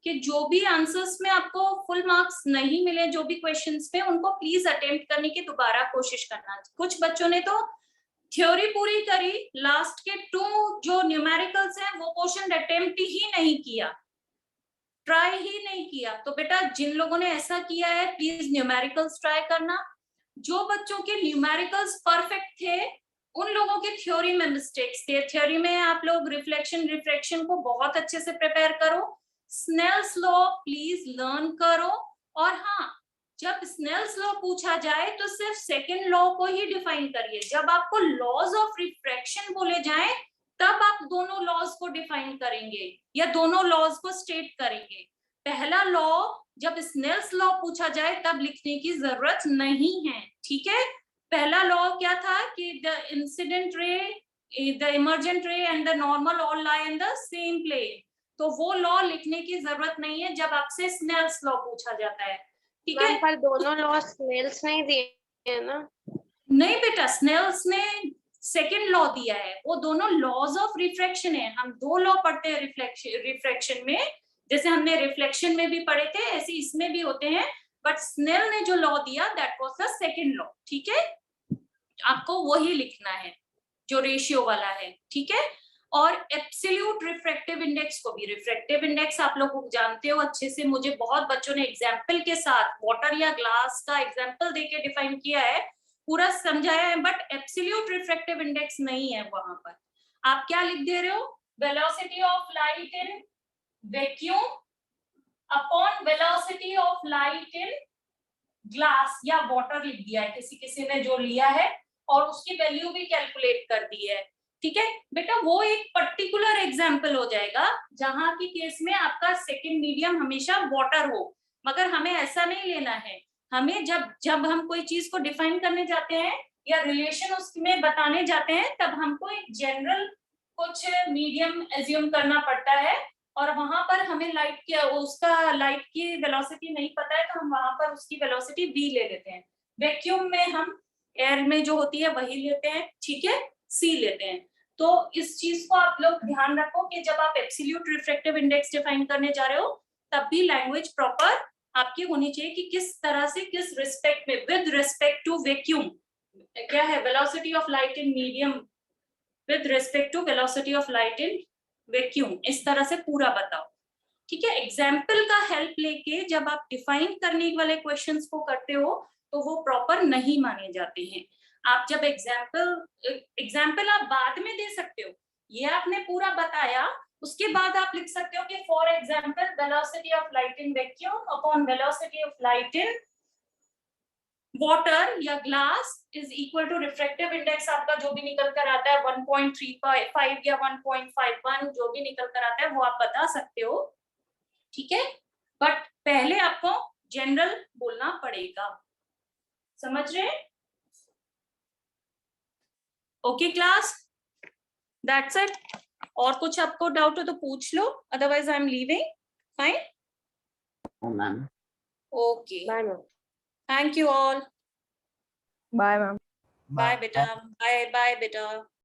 कि जो भी आंसर्स में आपको फुल मार्क्स नहीं मिले, जो भी क्वेश्चंस में, उनको प्लीज अटेम्प्ट करने की दोबारा कोशिश करना। कुछ बच्चों ने तो थ्योरी पूरी करी, लास्ट के 2 जो न्यूमेरिकल्स हैं वो क्वेश्चन अटेम्प्ट ही नहीं किया, ट्राई ही नहीं किया। तो बेटा जिन लोगों ने ऐसा किया है प्लीज न्यूमेरिकल्स ट्राई करना। जो बच्चों के न्यूमेरिकल्स परफेक्ट थे उन लोगों के थ्योरी में मिस्टेक्स थे। थ्योरी में आप लोग रिफ्लेक्शन रिफ्रैक्शन को बहुत अच्छे से प्रिपेयर करो, स्नेल्स लॉ प्लीज लर्न करो, और हाँ जब स्नेल्स लॉ पूछा जाए तो सिर्फ सेकंड लॉ को ही डिफाइन करिए। जब आपको लॉज ऑफ रिफ्रैक्शन बोले जाए तब आप दोनों लॉज को डिफाइन करेंगे या दोनों लॉज को स्टेट करेंगे। पहला लॉ जब स्नेल्स लॉ पूछा जाए तब लिखने की जरूरत नहीं है, ठीक है। पहला लॉ क्या था कि the incident ray, the emergent ray and the normal all lie in the same plane, तो वो लॉ लिखने की जरूरत नहीं है जब आपसे स्नेल्स लॉ पूछा जाता है, ठीक है। पर दोनों लॉ स्नेल्स नहीं दिए ना? नहीं बेटा, स्नेल्स ने सेकंड लॉ दिया है, वो दोनों लॉज ऑफ रिफ्रैक्शन है। हम 2 लॉ पढ़ते हैं रिफ्रैक्शन में, जैसे हमने रिफ्लेक्शन में भी पढ़े थे ऐसे इसमें भी होते हैं, बट स्नेल ने जो लॉ दिया that was the second law, ठीक है। आपको वही लिखना है जो रेशियो वाला है, ठीक है। और एब्सोल्यूट रिफ्रैक्टिव इंडेक्स को भी, रिफ्रैक्टिव इंडेक्स आप लोग जानते हो अच्छे से, मुझे बहुत बच्चों ने एग्जाम्पल के साथ वाटर या ग्लास का एग्जाम्पल देके डिफाइन किया है, पूरा समझाया है, बट एब्सोल्यूट रिफ्रैक्टिव इंडेक्स नहीं है वहां पर। आप क्या लिख दे रहे हो, velocity of light in vacuum upon velocity of light in glass या वाटर लिख दिया है किसी किसी ने जो लिया है, और उसकी वैल्यू भी कैलकुलेट कर दी है, ठीक है बेटा। वो एक पर्टिकुलर एग्जाम्पल हो जाएगा जहां की केस में आपका सेकंड मीडियम हमेशा वाटर हो, मगर हमें ऐसा नहीं लेना है। हमें जब हम कोई चीज को डिफाइन करने जाते हैं या रिलेशन उसमें बताने जाते हैं तब हमको एक जनरल कुछ मीडियम एज्यूम करना पड़ता है, और वहां पर हमें लाइट की वेलोसिटी नहीं पता है, तो हम वहां पर उसकी वेलोसिटी v ले लेते हैं। वैक्यूम में हम एयर में जो होती है वही लेते हैं, ठीक है, c लेते हैं। तो इस चीज को आप लोग ध्यान रखो कि जब आप एब्सोल्यूट रिफ्रैक्टिव इंडेक्स डिफाइन करने जा रहे हो तब भी लैंग्वेज प्रॉपर आपकी होनी चाहिए कि किस तरह से, किस रिस्पेक्ट में, विद रिस्पेक्ट टू वैक्यूम, क्या है velocity of light in medium with respect to velocity of light in vacuum, इस तरह से पूरा बताओ, ठीक है। एग्जाम्पल का हेल्प लेके जब आप डिफाइन करने वाले क्वेश्चंस को करते हो तो वो प्रॉपर नहीं माने जाते हैं। आप जब एग्जाम्पल आप बाद में दे सकते हो, ये आपने पूरा बताया, उसके बाद आप लिख सकते हो कि for example velocity of light in vacuum upon velocity of light in water या glass is equal to refractive index आपका जो भी निकल कर आता है 1.35 या 1.51 जो भी निकल कर आता है वो आप बता सकते हो, ठीक है। बट पहले आपको जनरल बोलना पड़ेगा, समझ रहे? Okay class, that's it. और कुछ आपको डाउट हो तो पूछ लो, otherwise I am leaving. Fine ma'am. Okay, bye ma'am. Thank you all. Bye ma'am. Bye बेटा, बाय बाय बेटा।